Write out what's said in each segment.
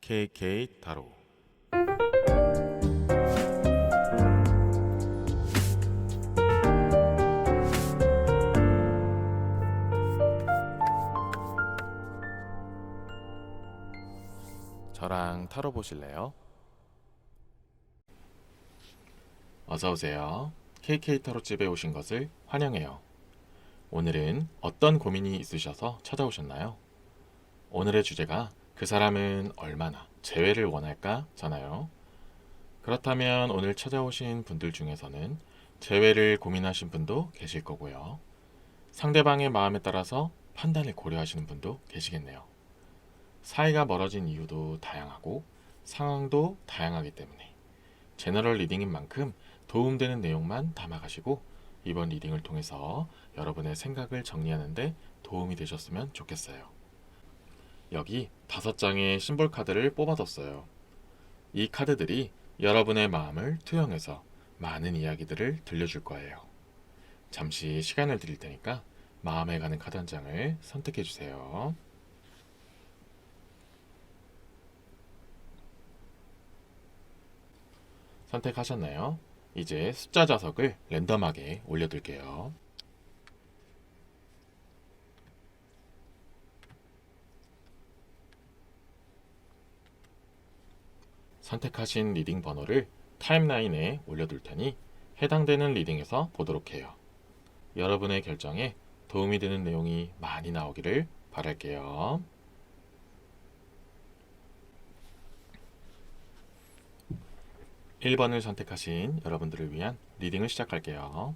KK 타로. 저랑 타로 보실래요? 어서오세요. KK 타로집에 오신 것을 환영해요. 오늘은 어떤 고민이 있으셔서 찾아오셨나요? 오늘의 주제가 그 사람은 얼마나 재회를 원할까? 잖아요. 그렇다면 오늘 찾아오신 분들 중에서는 재회를 고민하신 분도 계실 거고요. 상대방의 마음에 따라서 판단을 고려하시는 분도 계시겠네요. 사이가 멀어진 이유도 다양하고 상황도 다양하기 때문에 제너럴 리딩인 만큼 도움되는 내용만 담아가시고 이번 리딩을 통해서 여러분의 생각을 정리하는 데 도움이 되셨으면 좋겠어요. 여기 5장의 심볼 카드를 뽑아뒀어요. 이 카드들이 여러분의 마음을 투영해서 많은 이야기들을 들려줄 거예요. 잠시 시간을 드릴 테니까 마음에 가는 카드 한 장을 선택해 주세요. 선택하셨나요? 이제 숫자 자석을 랜덤하게 올려둘게요. 선택하신 리딩 번호를 타임라인에 올려둘 테니 해당되는 리딩에서 보도록 해요. 여러분의 결정에 도움이 되는 내용이 많이 나오기를 바랄게요. (1번을) 선택하신 여러분들을 위한 리딩을 시작할게요.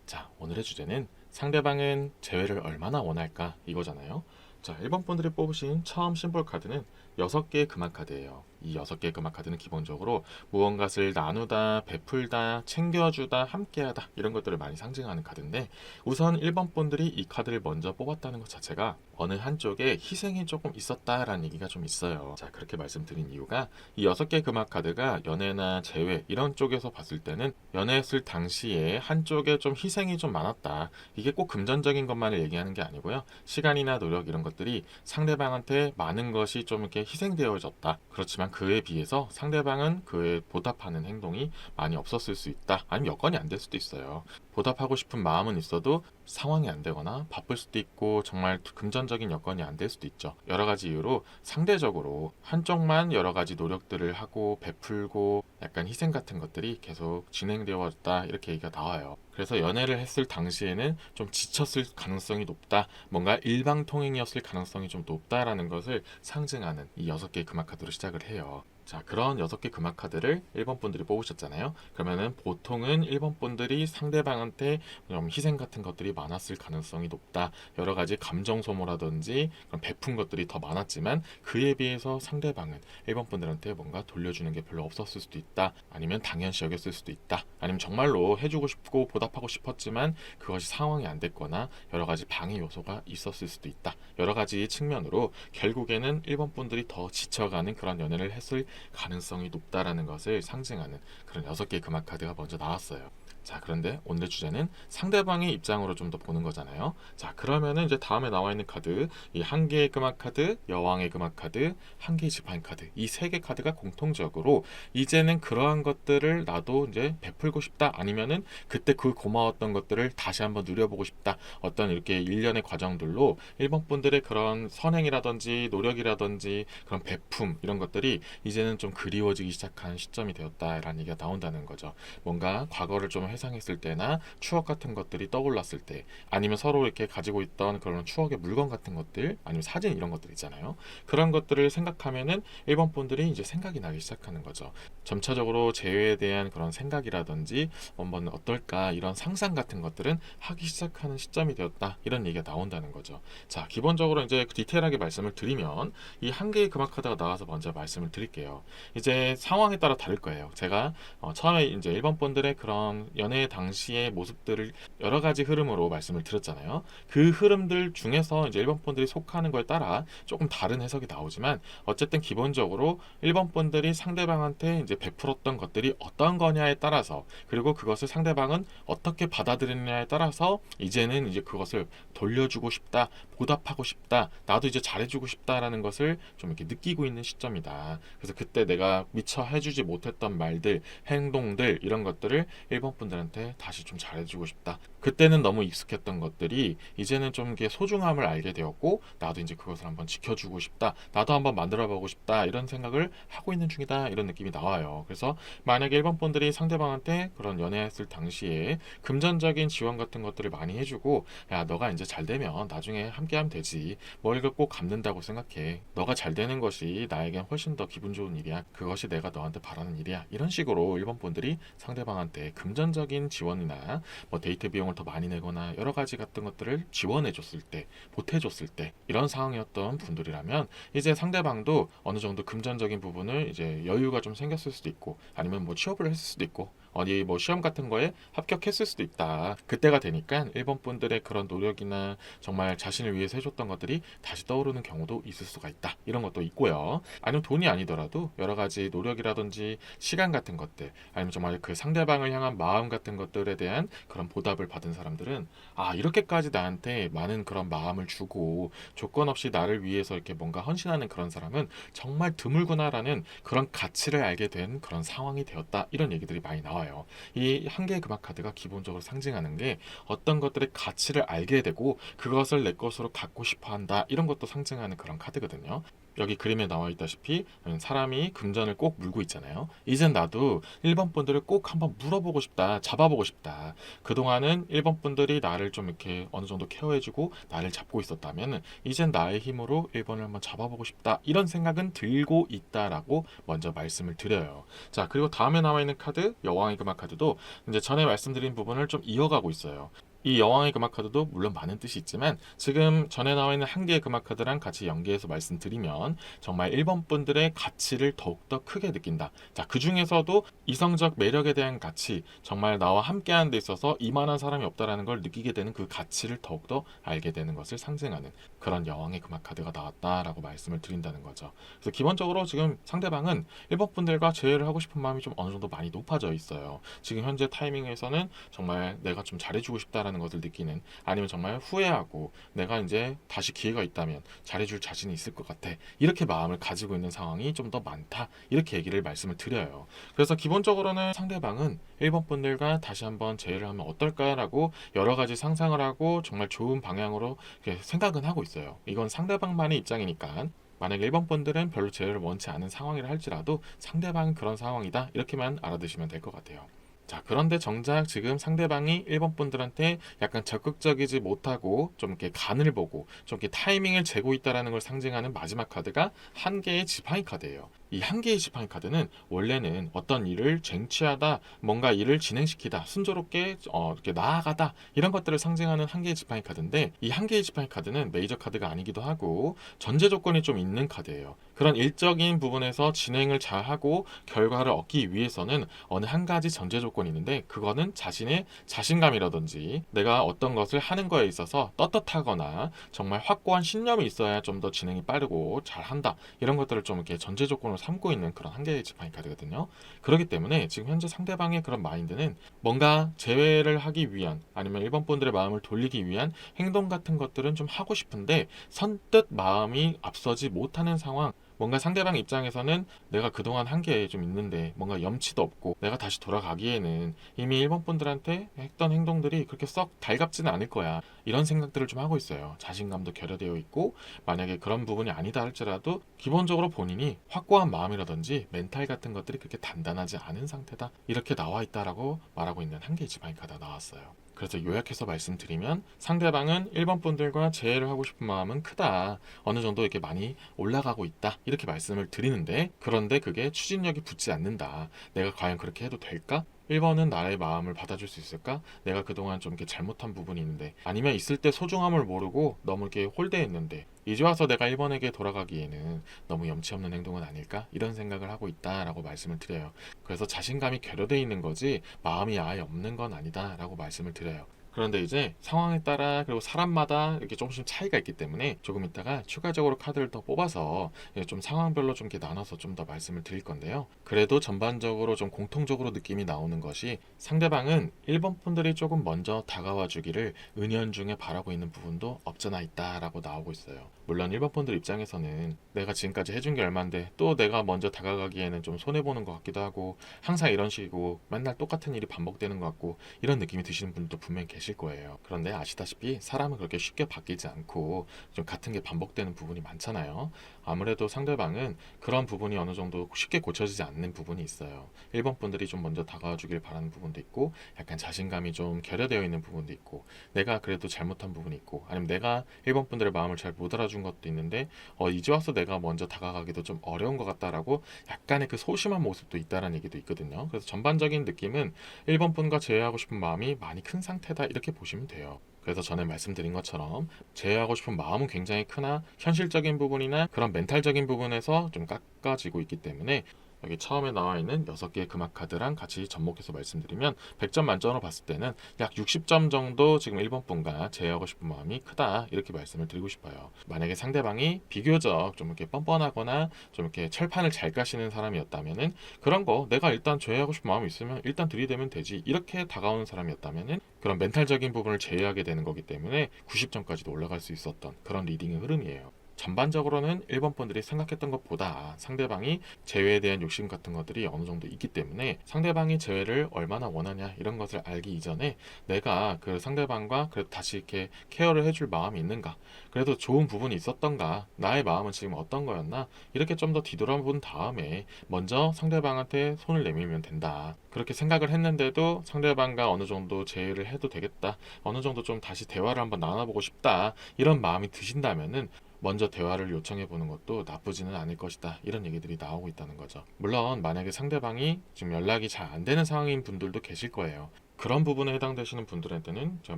자, 오늘의 주제는 상대방은 재회를 얼마나 원할까 이거잖아요. 자, 1번 분들이 뽑으신 처음 심볼 카드는 6개의 금화 카드예요. 이 6개의 금화 카드는 기본적으로 무언가를 나누다, 베풀다, 챙겨주다, 함께하다 이런 것들을 많이 상징하는 카드인데 우선 1번 분들이 이 카드를 먼저 뽑았다는 것 자체가 어느 한쪽에 희생이 조금 있었다라는 얘기가 좀 있어요. 자, 그렇게 말씀드린 이유가 이 6개의 금화 카드가 연애나 재회 이런 쪽에서 봤을 때는 연애했을 당시에 한쪽에 좀 희생이 좀 많았다. 이게 꼭 금전적인 것만을 얘기하는 게 아니고요. 시간이나 노력 이런 것들이 상대방한테 많은 것이 좀 이렇게 희생되어졌다. 그렇지만 그에 비해서 상대방은 그에 보답하는 행동이 많이 없었을 수 있다. 아니면 여건이 안 될 수도 있어요. 보답하고 싶은 마음은 있어도 상황이 안 되거나 바쁠 수도 있고 정말 금전적인 여건이 안 될 수도 있죠. 여러 가지 이유로 상대적으로 한쪽만 여러 가지 노력들을 하고 베풀고 약간 희생 같은 것들이 계속 진행되어졌다 이렇게 얘기가 나와요. 그래서 연애를 했을 당시에는 좀 지쳤을 가능성이 높다. 뭔가 일방통행이었을 가능성이 좀 높다라는 것을 상징하는 이 6개의 금화 카드로 시작을 해요. 자, 그런 6개 금화 카드를 1번 분들이 뽑으셨잖아요. 그러면은 보통은 1번 분들이 상대방한테 좀 희생 같은 것들이 많았을 가능성이 높다. 여러 가지 감정 소모라든지 그런 베푼 것들이 더 많았지만 그에 비해서 상대방은 1번 분들한테 뭔가 돌려주는 게 별로 없었을 수도 있다. 아니면 당연시 여겼을 수도 있다. 아니면 정말로 해주고 싶고 보답하고 싶었지만 그것이 상황이 안 됐거나 여러 가지 방해 요소가 있었을 수도 있다. 여러 가지 측면으로 결국에는 1번 분들이 더 지쳐가는 그런 연애를 했을 가능성이 높다라는 것을 상징하는 그런 6개의 금화 카드가 먼저 나왔어요. 자, 그런데 오늘의 주제는 상대방의 입장으로 좀 더 보는 거잖아요. 자, 그러면은 이제 다음에 나와 있는 카드, 이 1개의 금화 카드, 여왕의 금화 카드, 1개의 지팡이 카드, 이 3개 카드가 공통적으로 이제는 그러한 것들을 나도 이제 베풀고 싶다. 아니면은 그때 그 고마웠던 것들을 다시 한번 누려보고 싶다. 어떤 이렇게 일련의 과정들로 1번 분들의 그런 선행이라든지 노력이라든지 그런 베품 이런 것들이 이제는 좀 그리워지기 시작한 시점이 되었다라는 얘기가 나온다는 거죠. 뭔가 과거를 좀 회상했을 때나 추억 같은 것들이 떠올랐을 때 아니면 서로 이렇게 가지고 있던 그런 추억의 물건 같은 것들 아니면 사진 이런 것들 있잖아요. 그런 것들을 생각하면은 1번 분들이 이제 생각이 나기 시작하는 거죠. 점차적으로 재회에 대한 그런 생각이라든지 한번 어떨까 이런 상상 같은 것들은 하기 시작하는 시점이 되었다 이런 얘기가 나온다는 거죠. 자, 기본적으로 이제 디테일하게 말씀을 드리면 이 1개의 금화 카드가 나와서 먼저 말씀을 드릴게요. 있어요. 이제 상황에 따라 다를 거예요. 제가 처음에 이제 1번 분들의 그런 연애 당시의 모습들을 여러 가지 흐름으로 말씀을 드렸잖아요. 그 흐름들 중에서 이제 1번 분들이 속하는 거에 따라 조금 다른 해석이 나오지만 어쨌든 기본적으로 1번 분들이 상대방한테 이제 베풀었던 것들이 어떤 거냐에 따라서, 그리고 그것을 상대방은 어떻게 받아들이느냐에 따라서 이제는 이제 그것을 돌려주고 싶다, 보답하고 싶다, 나도 이제 잘해주고 싶다라는 것을 좀 이렇게 느끼고 있는 시점이다. 그래서 그때 내가 미처 해주지 못했던 말들, 행동들 이런 것들을 1번 분들한테 다시 좀 잘해주고 싶다. 그때는 너무 익숙했던 것들이 이제는 좀 이게 소중함을 알게 되었고, 나도 이제 그것을 한번 지켜주고 싶다, 나도 한번 만들어보고 싶다, 이런 생각을 하고 있는 중이다, 이런 느낌이 나와요. 그래서 만약에 1번 분들이 상대방한테 그런 연애했을 당시에 금전적인 지원 같은 것들을 많이 해주고, 야 너가 이제 잘 되면 나중에 함께하면 되지, 뭘 이걸 꼭 갚는다고 생각해, 너가 잘 되는 것이 나에겐 훨씬 더 기분 좋은 일이야, 그것이 내가 너한테 바라는 일이야, 이런 식으로 1번 분들이 상대방한테 금전적인 지원이나 뭐 데이트 비용을 더 많이 내거나 여러 가지 같은 것들을 지원해 줬을 때, 보태 줬을 때, 이런 상황이었던 분들이라면 이제 상대방도 어느 정도 금전적인 부분을 이제 여유가 좀 생겼을 수도 있고, 아니면 뭐 취업을 했을 수도 있고, 어디 뭐 시험 같은 거에 합격했을 수도 있다. 그때가 되니까 1번 분들의 그런 노력이나 정말 자신을 위해서 해줬던 것들이 다시 떠오르는 경우도 있을 수가 있다. 이런 것도 있고요. 아니면 돈이 아니더라도 여러 가지 노력이라든지 시간 같은 것들, 아니면 정말 그 상대방을 향한 마음 같은 것들에 대한 그런 보답을 받은 사람들은, 아 이렇게까지 나한테 많은 그런 마음을 주고 조건 없이 나를 위해서 이렇게 뭔가 헌신하는 그런 사람은 정말 드물구나라는 그런 가치를 알게 된 그런 상황이 되었다. 이런 얘기들이 많이 나와요. 이 한 개의 금화 카드가 기본적으로 상징하는 게 어떤 것들의 가치를 알게 되고 그것을 내 것으로 갖고 싶어 한다, 이런 것도 상징하는 그런 카드거든요. 여기 그림에 나와 있다시피 사람이 금전을 꼭 물고 있잖아요. 이젠 나도 1번 분들을 꼭 한번 물어보고 싶다, 잡아보고 싶다. 그동안은 1번 분들이 나를 좀 이렇게 어느 정도 케어해주고 나를 잡고 있었다면 이젠 나의 힘으로 1번을 한번 잡아보고 싶다, 이런 생각은 들고 있다라고 먼저 말씀을 드려요. 자, 그리고 다음에 나와 있는 카드, 여왕의 금화 카드도 이제 전에 말씀드린 부분을 좀 이어가고 있어요. 이 여왕의 금화 카드도 물론 많은 뜻이 있지만 지금 전에 나와 있는 한 개의 금화 카드랑 같이 연계해서 말씀드리면 정말 1번 분들의 가치를 더욱더 크게 느낀다. 자, 그 중에서도 이성적 매력에 대한 가치, 정말 나와 함께하는 데 있어서 이만한 사람이 없다라는 걸 느끼게 되는 그 가치를 더욱더 알게 되는 것을 상징하는 그런 여왕의 금화 카드가 나왔다라고 말씀을 드린다는 거죠. 그래서 기본적으로 지금 상대방은 1번 분들과 재회를 하고 싶은 마음이 좀 어느 정도 많이 높아져 있어요. 지금 현재 타이밍에서는 정말 내가 좀 잘해주고 싶다라는 것을 느끼는, 아니면 정말 후회하고 내가 이제 다시 기회가 있다면 잘해줄 자신이 있을 것 같아, 이렇게 마음을 가지고 있는 상황이 좀 더 많다, 이렇게 얘기를 말씀을 드려요. 그래서 기본적으로는 상대방은 1번 분들과 다시 한번 재회를 하면 어떨까라고 여러 가지 상상을 하고 정말 좋은 방향으로 생각은 하고 있어요. 이건 상대방만의 입장이니까, 만약 1번 분들은 별로 재회를 원치 않은 상황이라 할지라도 상대방은 그런 상황이다, 이렇게만 알아두시면 될 것 같아요. 자, 그런데 정작 지금 상대방이 1번 분들한테 약간 적극적이지 못하고 좀 이렇게 간을 보고 좀 이렇게 타이밍을 재고 있다라는 걸 상징하는 마지막 카드가 한 개의 지팡이 카드예요. 이 한 개의 지팡이 카드는 원래는 어떤 일을 쟁취하다, 뭔가 일을 진행시키다, 순조롭게 이렇게 나아가다, 이런 것들을 상징하는 한 개의 지팡이 카드인데, 이 한 개의 지팡이 카드는 메이저 카드가 아니기도 하고 전제 조건이 좀 있는 카드예요. 그런 일적인 부분에서 진행을 잘하고 결과를 얻기 위해서는 어느 한 가지 전제 조건이 있는데, 그거는 자신의 자신감이라든지 내가 어떤 것을 하는 거에 있어서 떳떳하거나 정말 확고한 신념이 있어야 좀 더 진행이 빠르고 잘한다, 이런 것들을 좀 이렇게 전제 조건으로 삼고 있는 그런 한 개의 지팡이 카드거든요. 그렇기 때문에 지금 현재 상대방의 그런 마인드는 뭔가 재회를 하기 위한, 아니면 1번 분들의 마음을 돌리기 위한 행동 같은 것들은 좀 하고 싶은데 선뜻 마음이 앞서지 못하는 상황, 뭔가 상대방 입장에서는 내가 그동안 한 게 좀 있는데 뭔가 염치도 없고 내가 다시 돌아가기에는 이미 1번 분들한테 했던 행동들이 그렇게 썩 달갑지는 않을 거야, 이런 생각들을 좀 하고 있어요. 자신감도 결여되어 있고, 만약에 그런 부분이 아니다 할지라도 기본적으로 본인이 확고한 마음이라든지 멘탈 같은 것들이 그렇게 단단하지 않은 상태다, 이렇게 나와 있다라고 말하고 있는 한 개의 지팡이 카드가 나왔어요. 그래서 요약해서 말씀드리면 상대방은 1번 분들과 재회를 하고 싶은 마음은 크다, 어느 정도 이렇게 많이 올라가고 있다, 이렇게 말씀을 드리는데, 그런데 그게 추진력이 붙지 않는다. 내가 과연 그렇게 해도 될까? 1번은 나의 마음을 받아줄 수 있을까? 내가 그동안 좀 이렇게 잘못한 부분이 있는데, 아니면 있을 때 소중함을 모르고 너무 이렇게 홀대했는데 이제 와서 내가 1번에게 돌아가기에는 너무 염치 없는 행동은 아닐까? 이런 생각을 하고 있다라고 말씀을 드려요. 그래서 자신감이 결여되어 있는 거지 마음이 아예 없는 건 아니다라고 말씀을 드려요. 그런데 이제 상황에 따라 그리고 사람마다 이렇게 조금씩 차이가 있기 때문에 조금 이따가 추가적으로 카드를 더 뽑아서 좀 상황별로 좀 이렇게 나눠서 좀 더 말씀을 드릴 건데요. 그래도 전반적으로 좀 공통적으로 느낌이 나오는 것이 상대방은 1번 분들이 조금 먼저 다가와 주기를 은연중에 바라고 있는 부분도 없잖아 있다라고 나오고 있어요. 물론 1번 분들 입장에서는 내가 지금까지 해준 게 얼만데 또 내가 먼저 다가가기에는 좀 손해보는 것 같기도 하고 항상 이런 식이고 맨날 똑같은 일이 반복되는 것 같고 이런 느낌이 드시는 분도 분명히 계실 거예요. 그런데 아시다시피 사람은 그렇게 쉽게 바뀌지 않고 좀 같은 게 반복되는 부분이 많잖아요. 아무래도 상대방은 그런 부분이 어느 정도 쉽게 고쳐지지 않는 부분이 있어요. 1번 분들이 좀 먼저 다가와 주길 바라는 부분도 있고 약간 자신감이 좀 결여되어 있는 부분도 있고 내가 그래도 잘못한 부분이 있고 아니면 내가 1번 분들의 마음을 잘 못 알아준 것도 있는데 이제 와서 내가 먼저 다가가기도 좀 어려운 것 같다라고 약간의 그 소심한 모습도 있다라는 얘기도 있거든요. 그래서 전반적인 느낌은 1번 분과 제외하고 싶은 마음이 많이 큰 상태다 이렇게 보시면 돼요. 그래서 전에 말씀드린 것처럼 제외하고 싶은 마음은 굉장히 크나 현실적인 부분이나 그런 멘탈적인 부분에서 좀 깎아지고 있기 때문에 여기 처음에 나와 있는 6개의 금화 카드랑 같이 접목해서 말씀드리면 100점 만점으로 봤을 때는 약 60점 정도 지금 1번 분과 제외하고 싶은 마음이 크다 이렇게 말씀을 드리고 싶어요. 만약에 상대방이 비교적 좀 이렇게 뻔뻔하거나 좀 이렇게 철판을 잘 까시는 사람이었다면은 그런 거 내가 일단 제외하고 싶은 마음이 있으면 일단 들이대면 되지 이렇게 다가오는 사람이었다면은 그런 멘탈적인 부분을 제외하게 되는 거기 때문에 90점까지도 올라갈 수 있었던 그런 리딩의 흐름이에요. 전반적으로는 1번 분들이 생각했던 것보다 상대방이 제외에 대한 욕심 같은 것들이 어느 정도 있기 때문에 상대방이 제외를 얼마나 원하냐 이런 것을 알기 이전에 내가 그 상대방과 그래도 다시 이렇게 케어를 해줄 마음이 있는가 그래도 좋은 부분이 있었던가 나의 마음은 지금 어떤 거였나 이렇게 좀 더 뒤돌아본 다음에 먼저 상대방한테 손을 내밀면 된다 그렇게 생각을 했는데도 상대방과 어느 정도 제외를 해도 되겠다 어느 정도 좀 다시 대화를 한번 나눠보고 싶다 이런 마음이 드신다면은 먼저 대화를 요청해 보는 것도 나쁘지는 않을 것이다 이런 얘기들이 나오고 있다는 거죠. 물론 만약에 상대방이 지금 연락이 잘 안 되는 상황인 분들도 계실 거예요. 그런 부분에 해당되시는 분들한테는 제가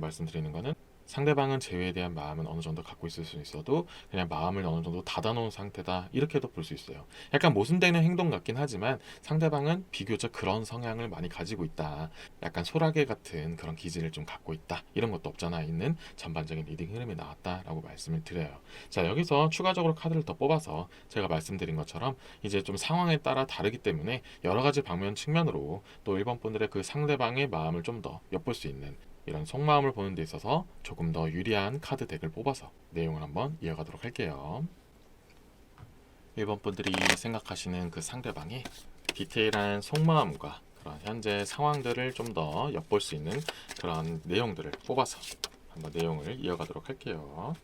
말씀드리는 거는 상대방은 제외에 대한 마음은 어느 정도 갖고 있을 수 있어도 그냥 마음을 어느 정도 닫아놓은 상태다 이렇게도 볼 수 있어요. 약간 모순되는 행동 같긴 하지만 상대방은 비교적 그런 성향을 많이 가지고 있다. 약간 소라게 같은 그런 기질을 좀 갖고 있다. 이런 것도 없잖아 있는 전반적인 리딩 흐름이 나왔다라고 말씀을 드려요. 자 여기서 추가적으로 카드를 더 뽑아서 제가 말씀드린 것처럼 이제 좀 상황에 따라 다르기 때문에 여러 가지 방면 측면으로 또 1번 분들의 그 상대방의 마음을 좀 더 엿볼 수 있는 이런 속마음을 보는 데 있어서 조금 더 유리한 카드 덱을 뽑아서 내용을 한번 이어가도록 할게요. 1번 분들이 생각하시는 그 상대방의 디테일한 속마음과 그런 현재 상황들을 좀 더 엿볼 수 있는 그런 내용들을 뽑아서 한번 내용을 이어가도록 할게요.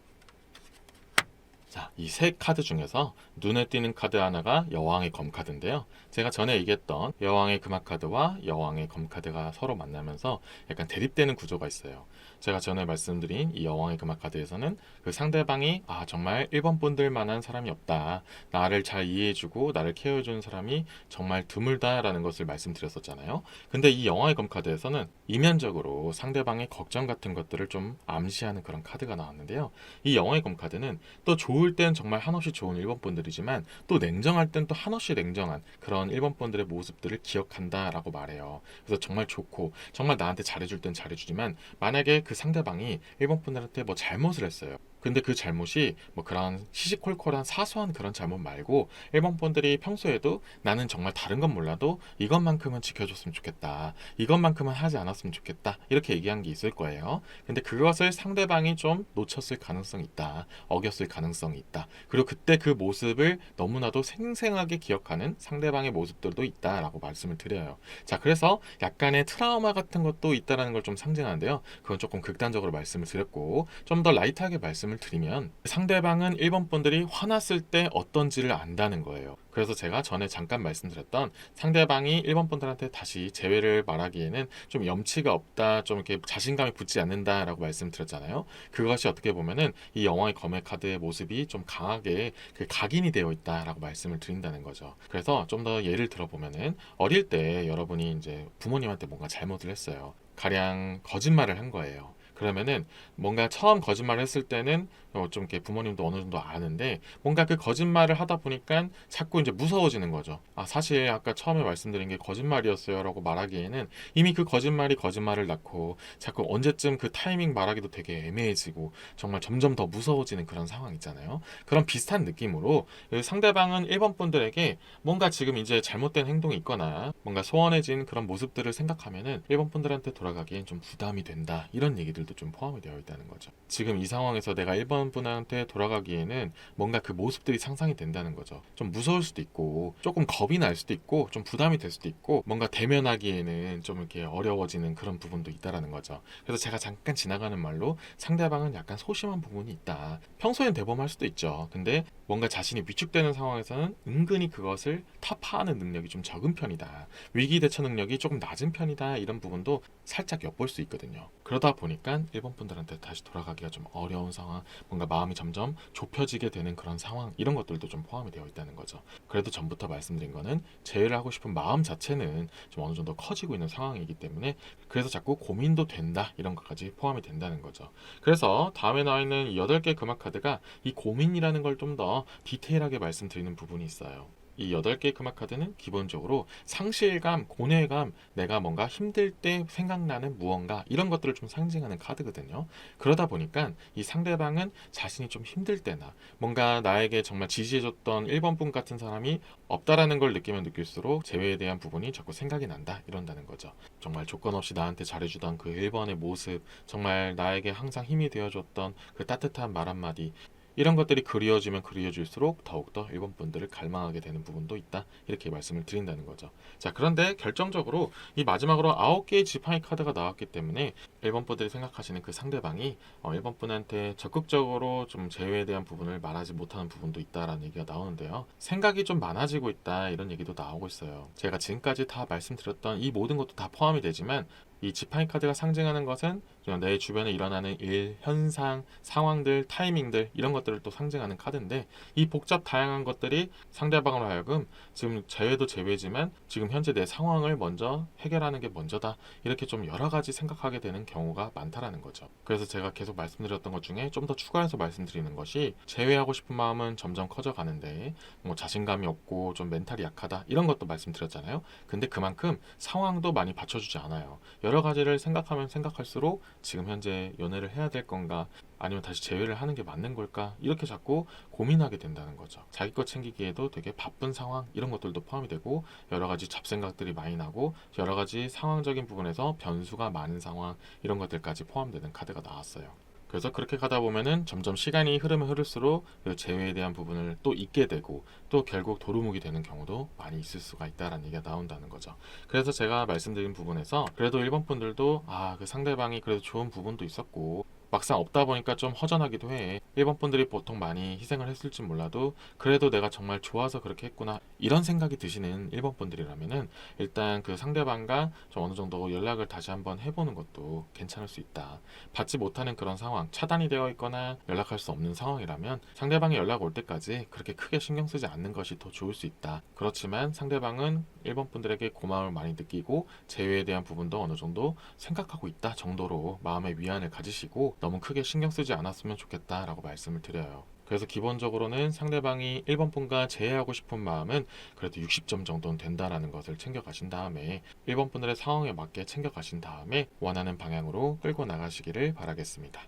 자, 이 세 카드 중에서 눈에 띄는 카드 하나가 여왕의 검 카드인데요. 제가 전에 얘기했던 여왕의 금화 카드와 여왕의 검 카드가 서로 만나면서 약간 대립되는 구조가 있어요. 제가 전에 말씀드린 이 여왕의 금화 카드에서는 그 상대방이 정말 1번 분들만한 사람이 없다. 나를 잘 이해해주고 나를 케어해주는 사람이 정말 드물다라는 것을 말씀드렸었잖아요. 근데 이 여왕의 검 카드에서는 이면적으로 상대방의 걱정 같은 것들을 좀 암시하는 그런 카드가 나왔는데요. 이 여왕의 검 카드는 또 좋을 땐 정말 한없이 좋은 1번 분들이지만 또 냉정할 땐 또 한없이 냉정한 그런 1번 분들의 모습들을 기억한다라고 말해요. 그래서 정말 좋고 정말 나한테 잘해줄 땐 잘해주지만 만약에 그 상대방이 1번 분들한테 뭐 잘못을 했어요. 근데 그 잘못이 뭐 그런 시시콜콜한 사소한 그런 잘못 말고 1번 분들이 평소에도 나는 정말 다른 건 몰라도 이것만큼은 지켜줬으면 좋겠다. 이것만큼은 하지 않았으면 좋겠다. 이렇게 얘기한 게 있을 거예요. 근데 그것을 상대방이 좀 놓쳤을 가능성이 있다. 어겼을 가능성이 있다. 그리고 그때 그 모습을 너무나도 생생하게 기억하는 상대방의 모습들도 있다라고 말씀을 드려요. 자, 그래서 약간의 트라우마 같은 것도 있다라는 걸 좀 상징하는데요. 그건 조금 극단적으로 말씀을 드렸고 좀 더 라이트하게 말씀을 드리면 상대방은 1번 분들이 화났을 때 어떤지를 안다는 거예요. 그래서 제가 전에 잠깐 말씀드렸던 상대방이 1번 분들한테 다시 재회를 말하기에는 좀 염치가 없다, 좀 이렇게 자신감이 붙지 않는다라고 말씀드렸잖아요. 그것이 어떻게 보면은 이 여왕의 검의 카드의 모습이 좀 강하게 그 각인이 되어 있다라고 말씀을 드린다는 거죠. 그래서 좀 더 예를 들어보면은 어릴 때 여러분이 이제 부모님한테 뭔가 잘못을 했어요. 가령 거짓말을 한 거예요. 그러면은 뭔가 처음 거짓말을 했을 때는 좀 이렇게 부모님도 어느 정도 아는데 뭔가 그 거짓말을 하다 보니까 자꾸 이제 무서워지는 거죠. 아, 사실 아까 처음에 말씀드린 게 거짓말이었어요라고 말하기에는 이미 그 거짓말이 거짓말을 낳고 자꾸 언제쯤 그 타이밍 말하기도 되게 애매해지고 정말 점점 더 무서워지는 그런 상황 있잖아요. 그런 비슷한 느낌으로 그 상대방은 1번 분들에게 뭔가 지금 이제 잘못된 행동이 있거나 뭔가 소원해진 그런 모습들을 생각하면은 1번 분들한테 돌아가기엔 좀 부담이 된다. 이런 얘기들도 좀 포함이 되어 있다는 거죠. 지금 이 상황에서 내가 1번 분한테 돌아가기에는 뭔가 그 모습들이 상상이 된다는 거죠. 좀 무서울 수도 있고 조금 겁이 날 수도 있고 좀 부담이 될 수도 있고 뭔가 대면하기에는 좀 이렇게 어려워지는 그런 부분도 있다라는 거죠. 그래서 제가 잠깐 지나가는 말로 상대방은 약간 소심한 부분이 있다. 평소엔 대범할 수도 있죠. 근데 뭔가 자신이 위축되는 상황에서는 은근히 그것을 타파하는 능력이 좀 적은 편이다. 위기 대처 능력이 조금 낮은 편이다. 이런 부분도 살짝 엿볼 수 있거든요. 그러다 보니까 일본 분들한테 다시 돌아가기가 좀 어려운 상황, 뭔가 마음이 점점 좁혀지게 되는 그런 상황, 이런 것들도 좀 포함이 되어 있다는 거죠. 그래도 전부터 말씀드린 거는 제외를 하고 싶은 마음 자체는 좀 어느 정도 커지고 있는 상황이기 때문에 그래서 자꾸 고민도 된다. 이런 것까지 포함이 된다는 거죠. 그래서 다음에 나와 있는 8개 금화 카드가 이 고민이라는 걸 좀 더 디테일하게 말씀드리는 부분이 있어요. 이 8개 금화 카드는 기본적으로 상실감, 고뇌감, 내가 뭔가 힘들 때 생각나는 무언가 이런 것들을 좀 상징하는 카드거든요. 그러다 보니까 이 상대방은 자신이 좀 힘들 때나 뭔가 나에게 정말 지지해줬던 1번 분 같은 사람이 없다라는 걸 느끼면 느낄수록 재회에 대한 부분이 자꾸 생각이 난다 이런다는 거죠. 정말 조건 없이 나한테 잘해주던 그 1번의 모습, 정말 나에게 항상 힘이 되어줬던 그 따뜻한 말 한마디, 이런 것들이 그리워지면 그리워질수록 더욱더 일본 분들을 갈망하게 되는 부분도 있다. 이렇게 말씀을 드린다는 거죠. 자, 그런데 결정적으로 이 마지막으로 9개의 지팡이 카드가 나왔기 때문에 일본 분들이 생각하시는 그 상대방이 일본 분한테 적극적으로 좀 제외에 대한 부분을 말하지 못하는 부분도 있다라는 얘기가 나오는데요. 생각이 좀 많아지고 있다. 이런 얘기도 나오고 있어요. 제가 지금까지 다 말씀드렸던 이 모든 것도 다 포함이 되지만 이 지팡이 카드가 상징하는 것은 내 주변에 일어나는 일, 현상, 상황들, 타이밍들 이런 것들을 또 상징하는 카드인데 이 복잡 다양한 것들이 상대방으로 하여금 지금 제외도 제외지만 지금 현재 내 상황을 먼저 해결하는 게 먼저다 이렇게 좀 여러 가지 생각하게 되는 경우가 많다라는 거죠. 그래서 제가 계속 말씀드렸던 것 중에 좀 더 추가해서 말씀드리는 것이 제외하고 싶은 마음은 점점 커져가는데 뭐 자신감이 없고 좀 멘탈이 약하다 이런 것도 말씀드렸잖아요. 근데 그만큼 상황도 많이 받쳐주지 않아요. 여러 가지를 생각하면 생각할수록 지금 현재 연애를 해야 될 건가 아니면 다시 재회를 하는 게 맞는 걸까 이렇게 자꾸 고민하게 된다는 거죠. 자기 것 챙기기에도 되게 바쁜 상황 이런 것들도 포함이 되고 여러 가지 잡생각들이 많이 나고 여러 가지 상황적인 부분에서 변수가 많은 상황 이런 것들까지 포함되는 카드가 나왔어요. 그래서 그렇게 가다 보면은 점점 시간이 흐르면 흐를수록 그 재회에 대한 부분을 또 잊게 되고 또 결국 도루묵이 되는 경우도 많이 있을 수가 있다라는 얘기가 나온다는 거죠. 그래서 제가 말씀드린 부분에서 그래도 일본 분들도 그 상대방이 그래도 좋은 부분도 있었고 막상 없다 보니까 좀 허전하기도 해. 일본 분들이 보통 많이 희생을 했을지 몰라도 그래도 내가 정말 좋아서 그렇게 했구나 이런 생각이 드시는 일본 분들이라면은 일단 그 상대방과 좀 어느 정도 연락을 다시 한번 해보는 것도 괜찮을 수 있다. 받지 못하는 그런 상황, 차단이 되어 있거나 연락할 수 없는 상황이라면 상대방이 연락 올 때까지 그렇게 크게 신경 쓰지 않는 것이 더 좋을 수 있다. 그렇지만 상대방은 일본 분들에게 고마움을 많이 느끼고 제외에 대한 부분도 어느 정도 생각하고 있다 정도로 마음의 위안을 가지시고 너무 크게 신경 쓰지 않았으면 좋겠다라고 말씀을 드려요. 그래서 기본적으로는 상대방이 1번 분과 재회하고 싶은 마음은 그래도 60점 정도는 된다라는 것을 챙겨가신 다음에 1번 분들의 상황에 맞게 챙겨가신 다음에 원하는 방향으로 끌고 나가시기를 바라겠습니다.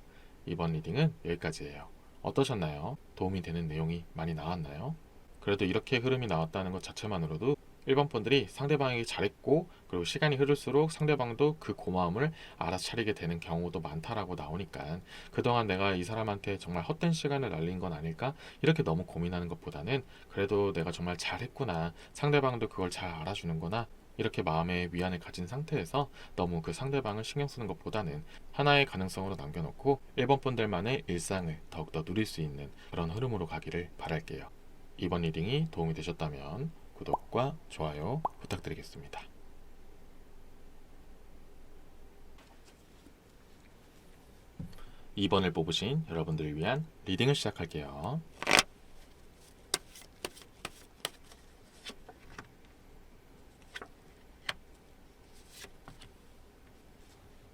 이번 리딩은 여기까지예요. 어떠셨나요? 도움이 되는 내용이 많이 나왔나요? 그래도 이렇게 흐름이 나왔다는 것 자체만으로도 1번 분들이 상대방에게 잘했고 그리고 시간이 흐를수록 상대방도 그 고마움을 알아차리게 되는 경우도 많다라고 나오니까 그동안 내가 이 사람한테 정말 헛된 시간을 날린 건 아닐까 이렇게 너무 고민하는 것보다는 그래도 내가 정말 잘했구나 상대방도 그걸 잘 알아주는구나 이렇게 마음의 위안을 가진 상태에서 너무 그 상대방을 신경 쓰는 것보다는 하나의 가능성으로 남겨놓고 1번 분들만의 일상을 더욱더 누릴 수 있는 그런 흐름으로 가기를 바랄게요. 이번 리딩이 도움이 되셨다면 구독과 좋아요 부탁드리겠습니다. 2번을 뽑으신 여러분들을 위한 리딩을 시작할게요.